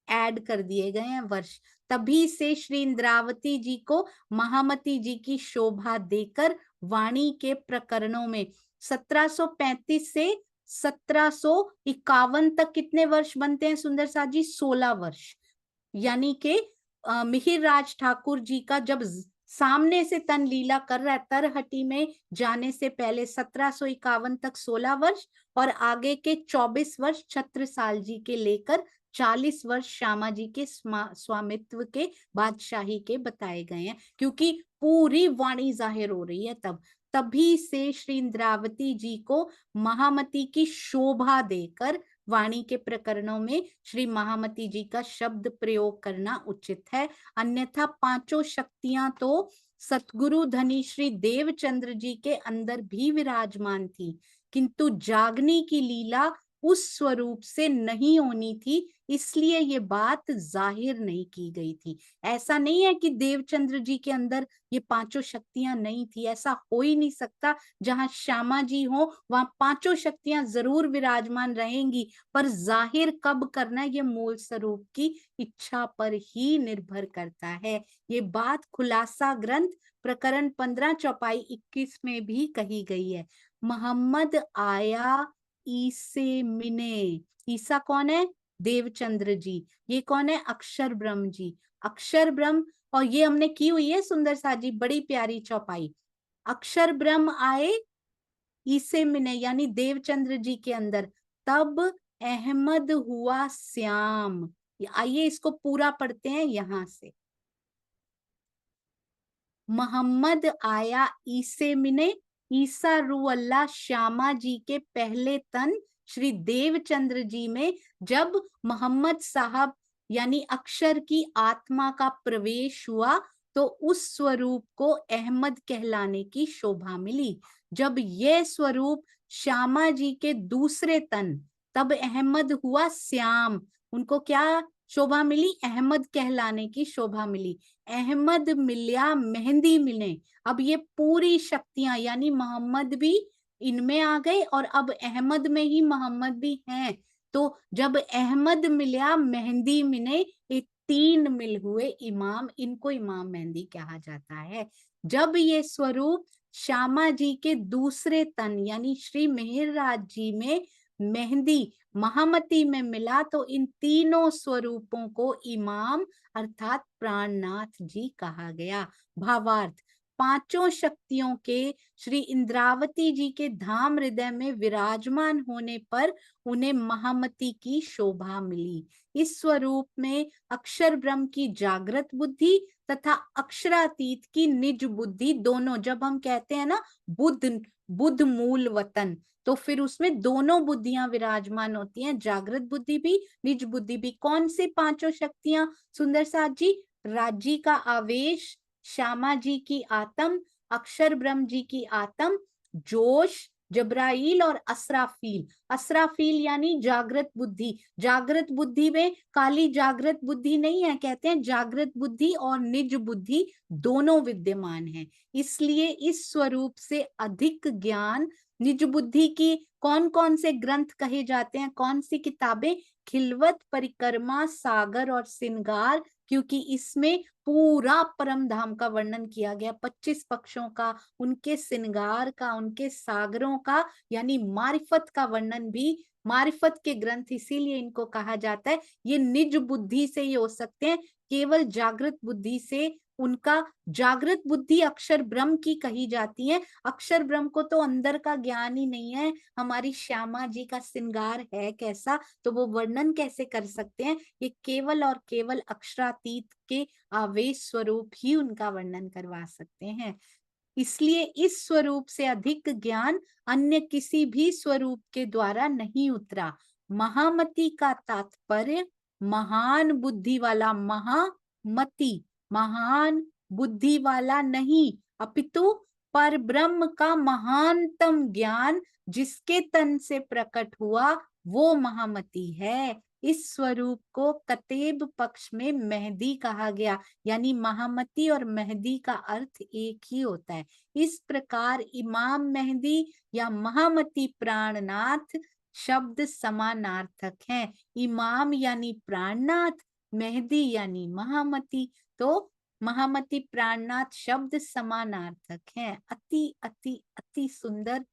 ऐड कर दिए गए हैं वर्ष। तभी से श्री इंद्रावती जी को महामती जी की शोभा देकर वाणी के प्रकरणों में 1735 से 1751 तक कितने वर्ष बनते हैं सुंदर साथ जी? 16 वर्ष। यानी कि मिहिर राज ठाकुर जी का जब सामने से तन लीला कर रहा है, तरहटी में जाने से पहले 1751 तक 16 वर्ष, और आगे के 24 वर्ष छत्रसाल जी के लेकर 40 वर्ष श्यामा जी के स्वामित्व के बादशाही के बताए गए हैं, क्योंकि पूरी वाणी जाहिर हो रही है तब। तभी से श्री इंद्रावती जी को महामती की शोभा देकर वाणी के प्रकरणों में श्री महामती जी का शब्द प्रयोग करना उचित है। अन्यथा पांचों शक्तियां तो सतगुरु धनी श्री देवचंद्र जी के अंदर भी विराजमान थी, किंतु जागने की लीला उस स्वरूप से नहीं होनी थी, इसलिए ये बात जाहिर नहीं की गई थी। ऐसा नहीं है कि देवचंद्र जी के अंदर ये पांचों शक्तियां नहीं थी, ऐसा हो ही नहीं सकता। जहां श्यामा जी हो वहां पांचों शक्तियां जरूर विराजमान रहेंगी, पर जाहिर कब करना ये मूल स्वरूप की इच्छा पर ही निर्भर करता है। ये बात खुलासा ग्रंथ प्रकरण 15 चौपाई 21 में भी कही गई है। मोहम्मद आया ईसे मिने, ईसा कौन है? देवचंद्र जी। ये कौन है? अक्षर ब्रह्म जी। अक्षर ब्रह्म, और ये हमने की हुई है सुंदर सा जी, बड़ी प्यारी चौपाई। अक्षर ब्रह्म आए ईसे मिने यानी देवचंद्र जी के अंदर, तब अहमद हुआ श्याम। आइए इसको पूरा पढ़ते हैं यहां से। मोहम्मद आया ईसे मिने, ईसा रू अल्लाह श्यामा जी के पहले तन श्री देवचंद्र जी में जब मोहम्मद साहब यानी अक्षर की आत्मा का प्रवेश हुआ, तो उस स्वरूप को अहमद कहलाने की शोभा मिली। जब यह स्वरूप श्यामा जी के दूसरे तन तब अहमद हुआ श्याम, उनको क्या शोभा मिली? अहमद कहलाने की शोभा मिली। अहमद मिल्या मेहंदी मिले, अब ये पूरी शक्तियां यानी मोहम्मद भी इनमें आ गए और अब अहमद में ही मोहम्मद भी हैं। तो जब अहमद मिल्या मेहंदी मिले, ये तीन मिल हुए इमाम, इनको इमाम मेहंदी कहा जाता है। जब ये स्वरूप श्यामा जी के दूसरे तन यानी श्री मिहिरराज जी में मेहंदी महामती में मिला, तो इन तीनों स्वरूपों को इमाम अर्थात प्राणनाथ जी कहा गया। भावार्थ, पांचों शक्तियों के श्री इंद्रावती जी के धाम हृदय में विराजमान होने पर उन्हें महामती की शोभा मिली। इस स्वरूप में अक्षर ब्रह्म की जागृत बुद्धि तथा अक्षरातीत की निज बुद्धि दोनों, जब हम कहते हैं ना बुद्ध मूल वतन, तो फिर उसमें दोनों बुद्धियां विराजमान होती हैं, जागृत बुद्धि भी निज बुद्धि भी। कौन सी पांचों शक्तियां सुंदर साथ जी? राजी का आवेश, श्यामा जी की आत्म, अक्षर ब्रह्म जी की आत्म, जोश, जब्राइल और असराफील। असराफील यानी जागृत बुद्धि। जागृत बुद्धि में काली जागृत बुद्धि नहीं है, कहते हैं जागृत बुद्धि और निज बुद्धि दोनों विद्यमान है। इसलिए इस स्वरूप से अधिक ज्ञान निज बुद्धि की कौन कौन से ग्रंथ कहे जाते हैं, कौन सी किताबें? खिलवत, परिक्रमा, सागर और सिंगार, क्योंकि इसमें पूरा परम धाम का वर्णन किया गया, 25 पक्षों का, उनके सिंगार का, उनके सागरों का, यानी मारिफत का वर्णन भी। मारिफत के ग्रंथ इसीलिए इनको कहा जाता है। ये निज बुद्धि से ही हो सकते हैं, केवल जागृत बुद्धि से उनका, जागृत बुद्धि अक्षर ब्रह्म की कही जाती है। अक्षर ब्रह्म को तो अंदर का ज्ञान ही नहीं है, हमारी श्यामा जी का श्रृंगार है कैसा, तो वो वर्णन कैसे कर सकते हैं? ये केवल और केवल अक्षरातीत के आवेश स्वरूप ही उनका वर्णन करवा सकते हैं। इसलिए इस स्वरूप से अधिक ज्ञान अन्य किसी भी स्वरूप के द्वारा नहीं उतरा। महामति का तात्पर्य महान बुद्धि वाला, महामति महान बुद्धि वाला नहीं, अपितु पर ब्रह्म का महानतम ज्ञान जिसके तन से प्रकट हुआ वो महामति है। इस स्वरूप को कतेब पक्ष में मेहदी कहा गया, यानी महामती और मेहदी का अर्थ एक ही होता है। इस प्रकार इमाम मेहदी या महामती प्राणनाथ शब्द समानार्थक हैं। इमाम यानी प्राणनाथ, मेहदी यानी महामती, तो महामती प्राणनाथ शब्द समानार्थक हैं। अति अति अति सुंदर,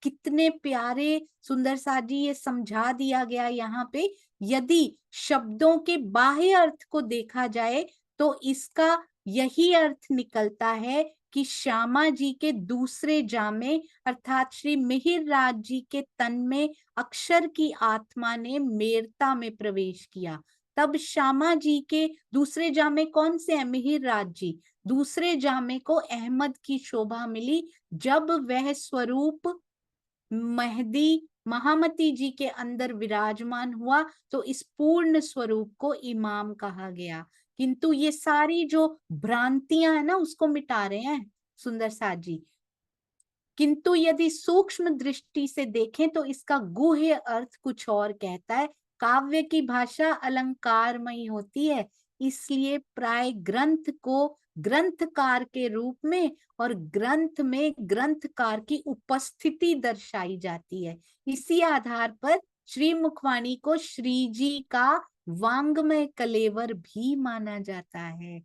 कितने प्यारे सुंदर साथ जी ये समझा दिया गया यहाँ पे। यदि शब्दों के बाह्य अर्थ को देखा जाए तो इसका यही अर्थ निकलता है कि श्यामा जी के दूसरे जामे अर्थात श्री मिहिरराज जी के तन में अक्षर की आत्मा ने मेरता में प्रवेश किया। तब श्यामा जी के दूसरे जामे कौन से हैं? मिहिरराज जी। दूसरे जामे को अहमद की शोभा मिली जब वह स्वरूप मेहदी महामती जी के अंदर विराजमान हुआ, तो इस पूर्ण स्वरूप को इमाम कहा गया। किंतु ये सारी जो भ्रांतियां है ना उसको मिटा रहे हैं सुंदर साथ जी। किंतु यदि सूक्ष्म दृष्टि से देखें तो इसका गुह्य अर्थ कुछ और कहता है। काव्य की भाषा अलंकारमयी होती है, इसलिए प्राय ग्रंथ को ग्रंथकार के रूप में और ग्रंथ में ग्रंथकार की उपस्थिति दर्शाई जाती है। इसी आधार पर श्री मुखवाणी को श्री जी का वांग्मय कलेवर भी माना जाता है।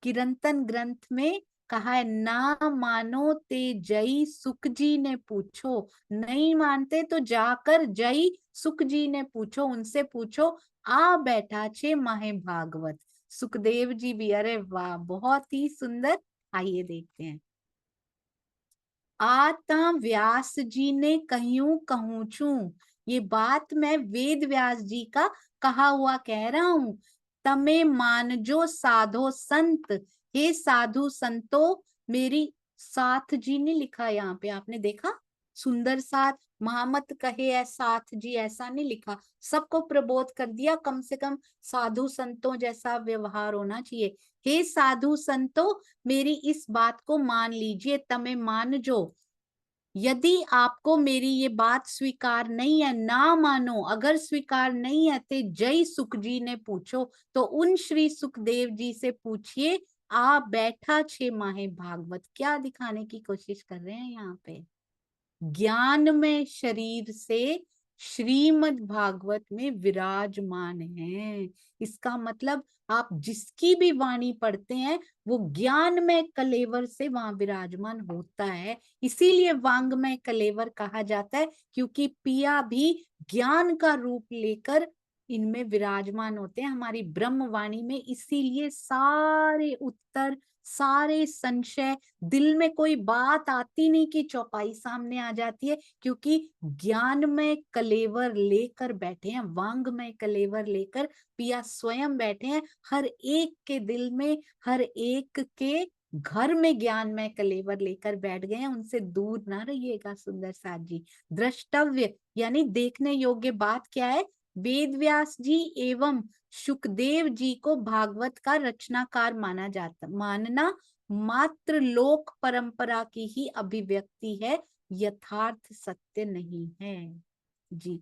किरंतन ग्रंथ में कहा है, ना मानो ते जई सुख जी ने पूछो। नहीं मानते तो जाकर जई सुख जी ने पूछो, उनसे पूछो, आ बैठा छे माहे भागवत। सुखदेव जी भी, अरे वाह बहुत ही सुंदर। आइए देखते हैं। आता व्यास जी ने कहूं कहूं छू, ये बात मैं वेद व्यास जी का कहा हुआ कह रहा हूं। तमे मानजो साधो संत, हे साधु संतो मेरी, साथ जी ने लिखा यहाँ पे, आपने देखा सुंदर साथ, महामत कहे है साथ जी, ऐसा नहीं लिखा, सबको प्रबोध कर दिया, कम से कम साधु संतों जैसा व्यवहार होना चाहिए। हे साधु संतो मेरी इस बात को मान लीजिए, तमे मान जो, यदि आपको मेरी ये बात स्वीकार नहीं है, ना मानो, अगर स्वीकार नहीं है तो जय सुख जी ने पूछो, तो उन श्री सुखदेव जी से पूछिए, आ बैठा 6 माहे भागवत। क्या दिखाने की कोशिश कर रहे हैं यहाँ पे? ज्ञान में शरीर से श्रीमद् भागवत में विराजमान है। इसका मतलब आप जिसकी भी वाणी पढ़ते हैं वो ज्ञान में कलेवर से वहां विराजमान होता है। इसीलिए वांग में कलेवर कहा जाता है, क्योंकि पिया भी ज्ञान का रूप लेकर इनमें विराजमान होते हैं, हमारी ब्रह्म वाणी में। इसीलिए सारे उत्तर, सारे संशय, दिल में कोई बात आती नहीं कि चौपाई सामने आ जाती है, क्योंकि ज्ञान में कलेवर लेकर बैठे हैं, वांग में कलेवर लेकर पिया स्वयं बैठे हैं। हर एक के दिल में, हर एक के घर में ज्ञान में कलेवर लेकर बैठ गए हैं। उनसे दूर ना रहिएगा सुंदर साथ जी। द्रष्टव्य यानी देखने योग्य बात क्या है? वेद व्यास जी एवं सुखदेव जी को भागवत का रचनाकार मानना मात्र लोक परंपरा की ही अभिव्यक्ति है, यथार्थ सत्य नहीं है जी।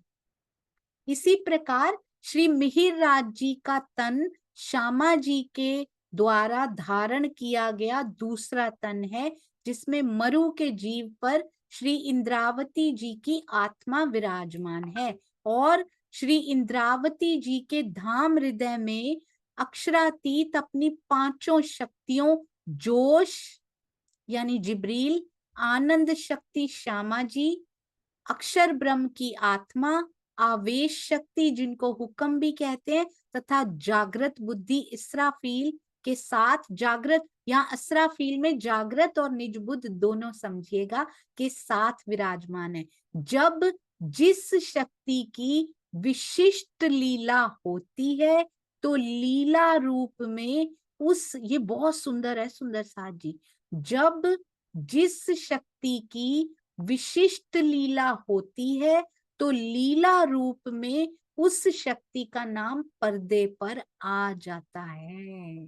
इसी प्रकार श्री मिहिर राज जी का तन श्यामा जी के द्वारा धारण किया गया दूसरा तन है, जिसमें मरु के जीव पर श्री इंद्रावती जी की आत्मा विराजमान है, और श्री इंद्रावती जी के धाम हृदय में अक्षरातीत अपनी 5 शक्तियों, जोश यानी जिब्रील, आनंद शक्ति श्यामा जी, अक्षर ब्रह्म की आत्मा, आवेश शक्ति जिनको हुक्म भी कहते हैं, तथा जागृत बुद्धि इसराफील के साथ, जागृत या असराफील में जागृत और निज बुद्ध दोनों समझिएगा, के साथ विराजमान है। जब जिस शक्ति की विशिष्ट लीला होती है तो लीला रूप में ये बहुत सुंदर है सुंदर साथ जी। जब जिस शक्ति की विशिष्ट लीला होती है तो लीला रूप में उस शक्ति का नाम पर्दे पर आ जाता है।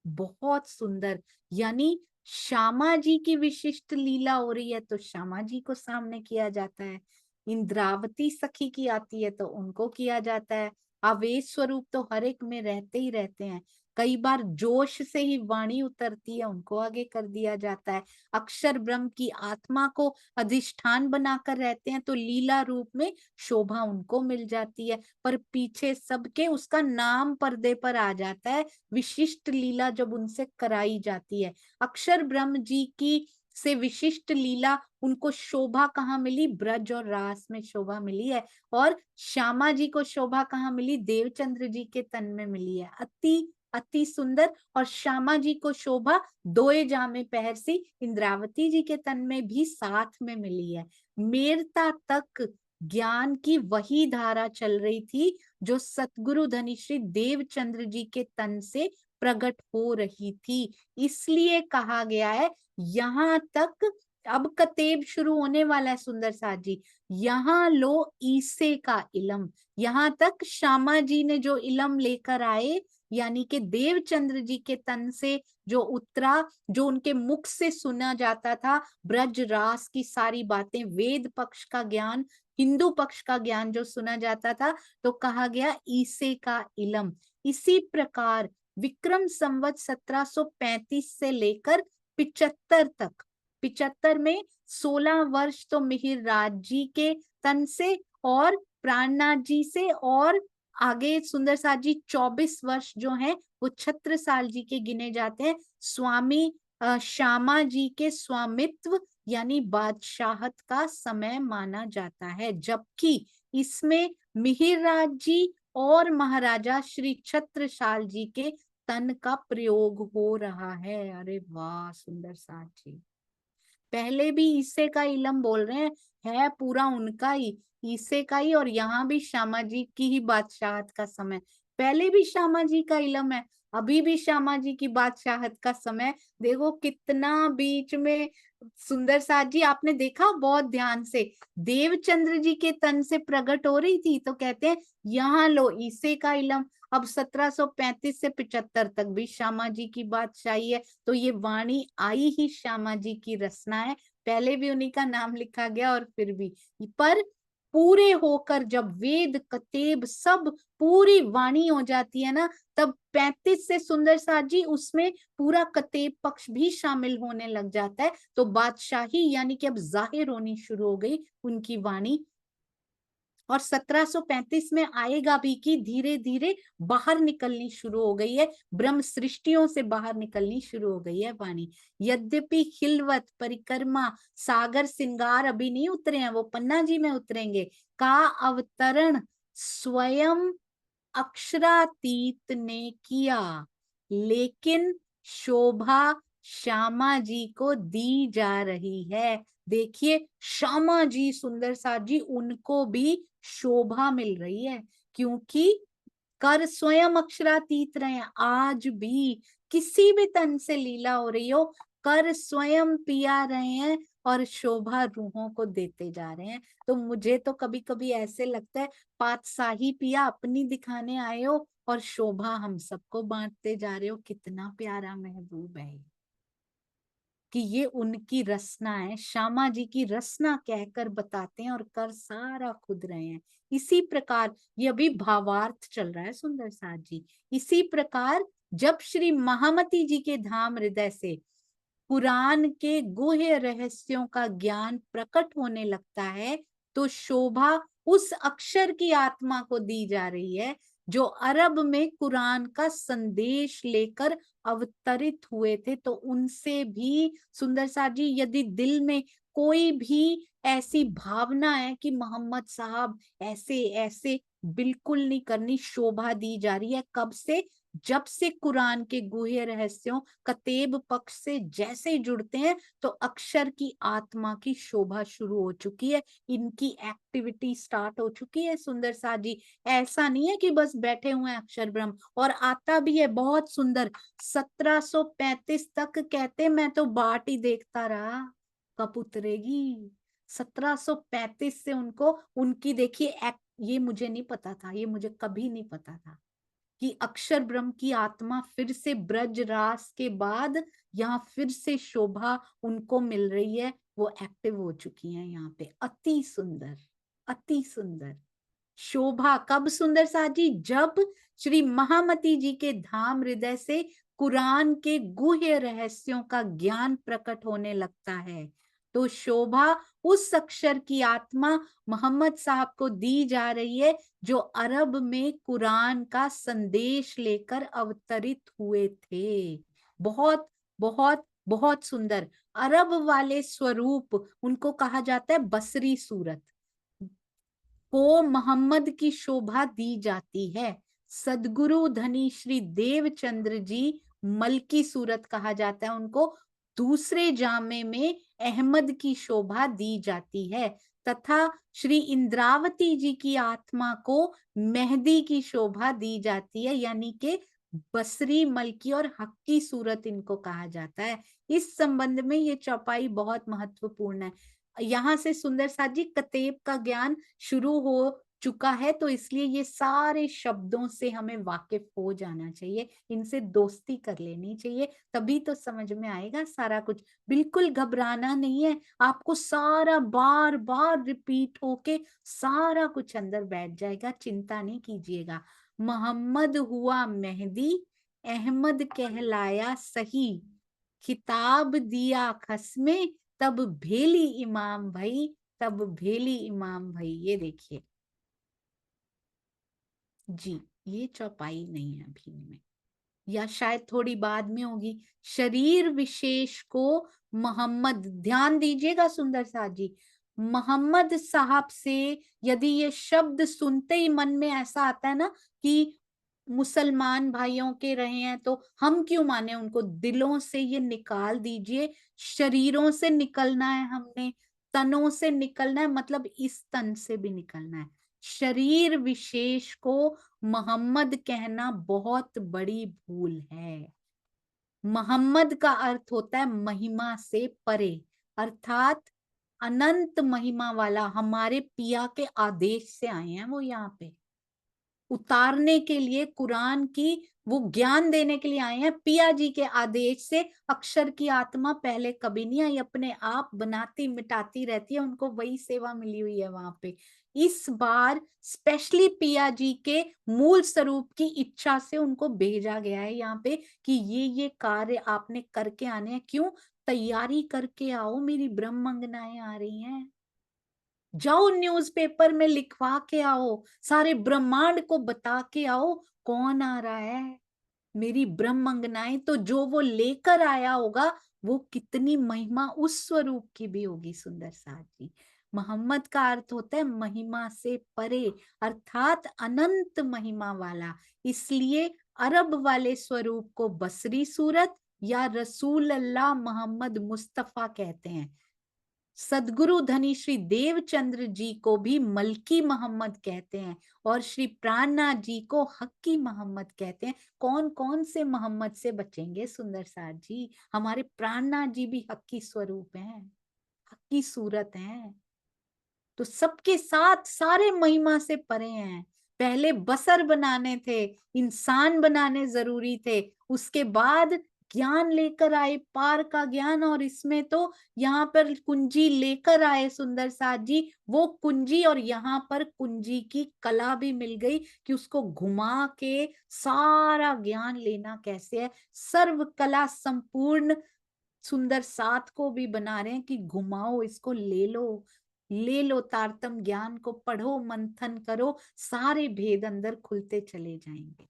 बहुत सुंदर। यानी श्यामा जी की विशिष्ट लीला हो रही है तो श्यामा जी को सामने किया जाता है, इंद्रावती सखी की आती है तो उनको किया जाता है, आवेश स्वरूप तो हर एक में रहते ही रहते हैं। कई बार जोश से ही वाणी उतरती है, उनको आगे कर दिया जाता है। अक्षर ब्रह्म की आत्मा को अधिष्ठान बनाकर रहते हैं तो लीला रूप में शोभा उनको मिल जाती है, पर पीछे सबके उसका नाम पर्दे पर आ जाता है, विशिष्ट लीला जब उनसे कराई जाती है। अक्षर ब्रह्म जी की से विशिष्ट लीला उनको शोभा कहाँ मिली? ब्रज और रास में शोभा मिली है। और श्यामा जी को शोभा कहाँ मिली? देवचंद्र जी के तन में मिली है। अति अति सुंदर। और श्यामा जी को शोभा दोए जामे पहर सी इंद्रावती जी के तन में भी साथ में मिली है। मेरता तक ज्ञान की वही धारा चल रही थी जो सतगुरु धनी श्री देवचंद्र जी के तन से प्रकट हो रही थी। इसलिए कहा गया है यहाँ तक, अब कतेब शुरू होने वाला है सुंदर साथ जी। यहाँ लो ईसे का इलम, यहाँ तक श्यामा जी ने जो इलम लेकर आए, यानी कि देवचंद्र जी के तन से जो उतरा, जो उनके मुख से सुना जाता था, ब्रज रास की सारी बातें, वेद पक्ष का ज्ञान, हिंदू पक्ष का ज्ञान जो सुना जाता था, तो कहा गया ईसे का इलम। इसी प्रकार विक्रम संवत 1735 से लेकर 75 तक, 75 में 16 वर्ष तो मिहिर राज जी के तन से और प्राणनाथ जी से, और आगे सुंदर साथ जी 24 वर्ष जो हैं वो छत्रसाल जी के गिने जाते हैं, स्वामी श्यामा जी के स्वामित्व यानी बादशाहत का समय माना जाता है। जबकि इसमें मिहिर राज जी और महाराजा श्री छत्रसाल जी के तन का प्रयोग हो रहा है। अरे वाह सुंदर साथ जी। पहले भी ईसे का इलम बोल रहे हैं, है पूरा उनका ही, ईसे का ही, और यहाँ भी श्यामा जी की ही बादशाहत का समय। पहले भी श्यामा जी का इलम है, अभी भी श्यामा जी की बादशाहत का समय। देखो कितना बीच में सुंदर साथ जी, आपने देखा बहुत ध्यान से, देवचंद्र जी के तन से प्रकट हो रही थी तो कहते हैं यहाँ लो ईसे का इलम, अब 1735 से 75 तक भी श्यामा जी की बादशाही है, तो ये वाणी आई ही श्यामा जी की रचना है। पहले भी उन्हीं का नाम लिखा गया और फिर भी, पर पूरे होकर जब वेद कतेब सब पूरी वाणी हो जाती है ना, तब 35 से सुंदर साथ जी उसमें पूरा कतेब पक्ष भी शामिल होने लग जाता है। तो बादशाही यानी कि अब जाहिर होनी शुरू हो गई उनकी वाणी। और 1735 में आएगा भी कि धीरे धीरे बाहर निकलनी शुरू हो गई है, ब्रह्म सृष्टियों से बाहर निकलनी शुरू हो गई है वाणी। यद्यपि खिलवत परिक्रमा सागर सिंगार अभी नहीं उतरे हैं, वो पन्ना जी में उतरेंगे, का अवतरण स्वयं अक्षरातीत ने किया, लेकिन शोभा श्यामा जी को दी जा रही है। देखिए श्यामा जी सुंदर साथ जी, उनको भी शोभा मिल रही है, क्योंकि कर स्वयं अक्षरातीत रहे हैं। आज भी किसी भी तन से लीला हो रही हो, कर स्वयं पिया रहे हैं और शोभा रूहों को देते जा रहे हैं। तो मुझे तो कभी कभी ऐसे लगता है पातशाही पिया अपनी दिखाने आए हो और शोभा हम सबको बांटते जा रहे हो। कितना प्यारा महबूब है कि ये उनकी रचना है, श्यामा जी की रचना कहकर बताते हैं और कर सारा खुद रहे हैं। इसी प्रकार ये अभी भावार्थ चल रहा है सुंदर साथ जी। इसी प्रकार जब श्री महामती जी के धाम हृदय से पुराण के गुह्य रहस्यों का ज्ञान प्रकट होने लगता है, तो शोभा उस अक्षर की आत्मा को दी जा रही है जो अरब में कुरान का संदेश लेकर अवतरित हुए थे। तो उनसे भी सुंदर साहब जी, यदि दिल में कोई भी ऐसी भावना है कि मोहम्मद साहब ऐसे ऐसे, बिल्कुल नहीं करनी। शोभा दी जा रही है कब से? जब से कुरान के गुह्य रहस्यों कतेब पक्ष से जैसे ही जुड़ते हैं तो अक्षर की आत्मा की शोभा शुरू हो चुकी है, इनकी एक्टिविटी स्टार्ट हो चुकी है सुंदर साथ जी। ऐसा नहीं है कि बस बैठे हुए हैं अक्षर ब्रह्म, और आता भी है बहुत सुंदर। 1735 तक कहते मैं तो बाट ही देखता रहा कब उतरेगी। 1735 से उनको उनकी देखिए ये मुझे नहीं पता था, ये मुझे कभी नहीं पता था कि अक्षर ब्रह्म की आत्मा फिर से ब्रज रास के बाद यहाँ फिर से शोभा उनको मिल रही है, वो एक्टिव हो चुकी हैं यहाँ पे। अति सुंदर, अति सुंदर शोभा कब सुंदर साथ जी? जब श्री महामती जी के धाम हृदय से कुरान के गुह्य रहस्यों का ज्ञान प्रकट होने लगता है, तो शोभा उस अक्षर की आत्मा मोहम्मद साहब को दी जा रही है जो अरब में कुरान का संदेश लेकर अवतरित हुए थे। बहुत बहुत बहुत सुंदर अरब वाले स्वरूप, उनको कहा जाता है बसरी सूरत, को मोहम्मद की शोभा दी जाती है। सदगुरु धनी श्री देवचंद्र जी मलकी सूरत कहा जाता है उनको। दूसरे जामे में अहमद की शोभा दी जाती है, तथा श्री इंद्रावती जी की आत्मा को मेहदी की शोभा दी जाती है, यानी कि बसरी, मलकी और हक्की सूरत इनको कहा जाता है। इस संबंध में ये चौपाई बहुत महत्वपूर्ण है। यहाँ से सुंदर साथ जी कतेब का ज्ञान शुरू हो चुका है, तो इसलिए ये सारे शब्दों से हमें वाकिफ हो जाना चाहिए, इनसे दोस्ती कर लेनी चाहिए, तभी तो समझ में आएगा सारा कुछ। बिल्कुल घबराना नहीं है, आपको सारा बार बार रिपीट होके सारा कुछ अंदर बैठ जाएगा, चिंता नहीं कीजिएगा। मोहम्मद हुआ मेहदी, अहमद कहलाया सही, खिताब दिया खस्मे, तब भेली इमाम भाई, तब भेली इमाम भाई। ये देखिए जी, ये चौपाई नहीं है अभी में, या शायद थोड़ी बाद में होगी। शरीर विशेष को मोहम्मद, ध्यान दीजिएगा सुंदर साथ जी, मोहम्मद साहब से यदि ये शब्द सुनते ही मन में ऐसा आता है ना कि मुसलमान भाइयों के रहे हैं तो हम क्यों माने उनको, दिलों से ये निकाल दीजिए। शरीरों से निकलना है हमने, तनों से निकलना है, मतलब इस तन से भी निकलना है। शरीर विशेष को मोहम्मद कहना बहुत बड़ी भूल है। मोहम्मद का अर्थ होता है महिमा से परे, अर्थात अनंत महिमा वाला। हमारे पिया के आदेश से आए हैं वो यहाँ पे। उतारने के लिए, कुरान की वो ज्ञान देने के लिए आए हैं। पिया जी के आदेश से अक्षर की आत्मा पहले कभी नहीं आई, अपने आप बनाती मिटाती रहती है, उनको वही सेवा मिली हुई है वहां पे। इस बार स्पेशली पिया जी के मूल स्वरूप की इच्छा से उनको भेजा गया है यहाँ पे कि ये कार्य आपने करके आने हैं। क्यों? तैयारी करके आओ, मेरी ब्रह्मंगनाएं आ रही हैं। जाओ न्यूज़पेपर में लिखवा के आओ, सारे ब्रह्मांड को बता के आओ कौन आ रहा है, मेरी ब्रह्मंगनाएं। तो जो वो लेकर आया होगा वो कितनी महिमा उस स्वरूप की भी होगी। सुंदर साथ जी, मोहम्मद का अर्थ होता है महिमा से परे, अर्थात अनंत महिमा वाला। इसलिए अरब वाले स्वरूप को बसरी सूरत या रसूल अल्लाह मोहम्मद मुस्तफा कहते हैं। सदगुरु धनी श्री देवचंद्र जी को भी मलकी मोहम्मद कहते हैं और श्री प्राणनाथ जी को हक्की मोहम्मद कहते हैं। कौन कौन से मोहम्मद से बचेंगे सुंदर साथ जी? हमारे प्राणनाथ जी भी हक्की स्वरूप हैं, हक्की सूरत हैं। तो सबके साथ सारे महिमा से परे हैं। पहले बसर बनाने थे, इंसान बनाने जरूरी थे, उसके बाद ज्ञान लेकर आए, पार का ज्ञान। और इसमें तो यहाँ पर कुंजी लेकर आए सुंदर साथ जी, वो कुंजी, और यहाँ पर कुंजी की कला भी मिल गई कि उसको घुमा के सारा ज्ञान लेना कैसे है। सर्व कला संपूर्ण सुंदर साथ को भी बना रहे हैं कि घुमाओ इसको, ले लो, ले लो तारतम ज्ञान को, पढ़ो, मंथन करो, सारे भेद अंदर खुलते चले जाएंगे।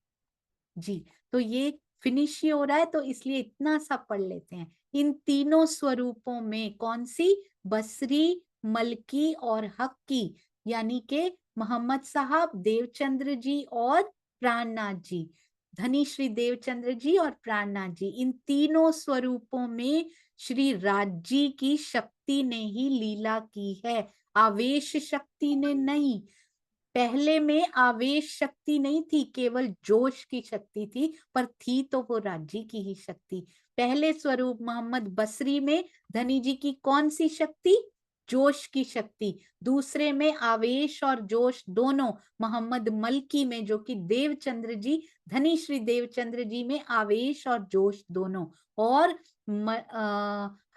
जी, तो ये फिनिश ही हो रहा है, तो इसलिए इतना सा पढ़ लेते हैं। इन तीनों स्वरूपों में कौन सी? बसरी, मलकी और हक्की, यानी के मोहम्मद साहब, देवचंद्र जी और प्राणनाथ जी, धनी श्री देवचंद्र जी और प्राणनाथ जी, इन तीनों स्वरूपों में श्री राज्य की शक्ति ने ही लीला की है, आवेश शक्ति ने नहीं। पहले में आवेश शक्ति नहीं थी, केवल जोश की शक्ति थी, पर थी तो वो राज्य की ही शक्ति। पहले स्वरूप मोहम्मद बसरी में धनी जी की कौन सी शक्ति? जोश की शक्ति। दूसरे में आवेश और जोश दोनों मोहम्मद मलकी में, जो कि देवचंद्र जी, धनी श्री देवचंद्र जी में आवेश और जोश दोनों। और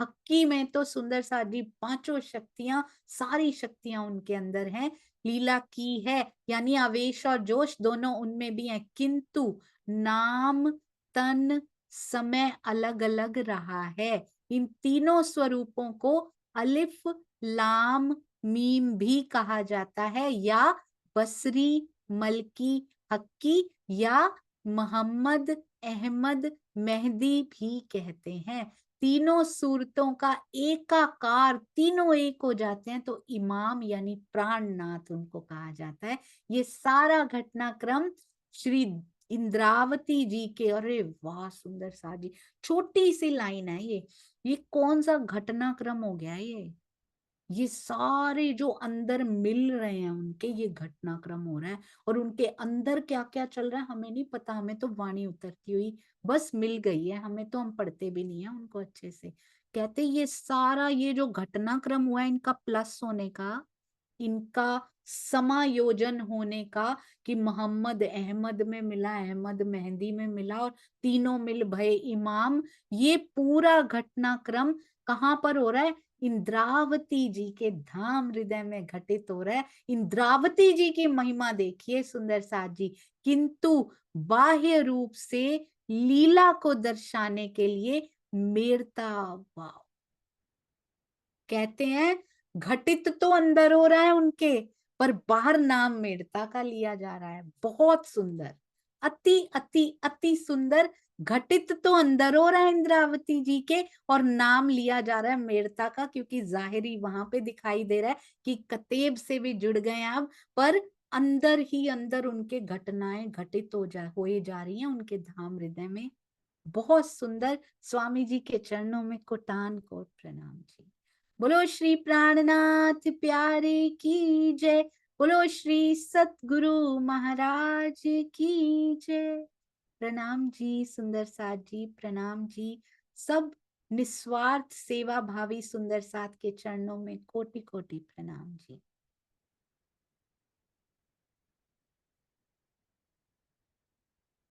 हक्की में तो सुंदर सा जी पांचों शक्तियां, सारी शक्तियां उनके अंदर हैं, लीला की है, यानी आवेश और जोश दोनों उनमें भी है। किंतु नाम, तन, समय अलग अलग रहा है। इन तीनों स्वरूपों को अलिफ, लाम, मीम भी कहा जाता है, या बसरी, मलकी, हक्की, या मोहम्मद, अहमद, मेहदी भी कहते हैं। तीनों सूरतों का एकाकार, तीनों एक हो जाते हैं, तो इमाम यानी प्राणनाथ उनको कहा जाता है। ये सारा घटनाक्रम श्री इंद्रावती जी के, अरे वाह सुंदर सा जी, छोटी सी लाइन है ये कौन सा घटनाक्रम हो गया ये सारे जो अंदर मिल रहे हैं उनके, ये घटनाक्रम हो रहा है। और उनके अंदर क्या क्या चल रहा है हमें नहीं पता, हमें तो वाणी उतरती हुई बस मिल गई है, हमें तो हम पढ़ते भी नहीं है उनको अच्छे से। कहते ये सारा ये जो घटनाक्रम हुआ है इनका प्लस होने का, इनका समायोजन होने का, कि मोहम्मद अहमद में मिला, अहमद मेहंदी में मिला, और तीनों मिल भये इमाम। ये पूरा घटनाक्रम कहाँ पर हो रहा है? इंद्रावती जी के धाम हृदय में घटित हो रहा है। इंद्रावती जी की महिमा देखिए सुंदर साथ जी, किंतु बाह्य रूप से लीला को दर्शाने के लिए मेरता, वाह, कहते हैं घटित तो अंदर हो रहा है उनके, पर बाहर नाम मेड़ता का लिया जा रहा है। बहुत सुंदर, अति अति अति सुंदर। घटित तो अंदर हो रहा है इंद्रावती जी के, और नाम लिया जा रहा है मेड़ता का, क्योंकि जाहिरी वहां पे दिखाई दे रहा है कि कतेब से भी जुड़ गए आप, पर अंदर ही अंदर उनके घटनाएं घटित होए जा रही हैं उनके धाम हृदय में। बहुत सुंदर। स्वामी जी के चरणों में कोटान कोट प्रणाम जी। बोलो श्री प्राणनाथ प्यारे की जय, बोलो श्री सतगुरु महाराज की जय। प्रणाम जी सुंदर साथ जी, प्रणाम जी। सब निस्वार्थ सेवा भावी सुंदर साथ के चरणों में कोटि कोटि प्रणाम जी।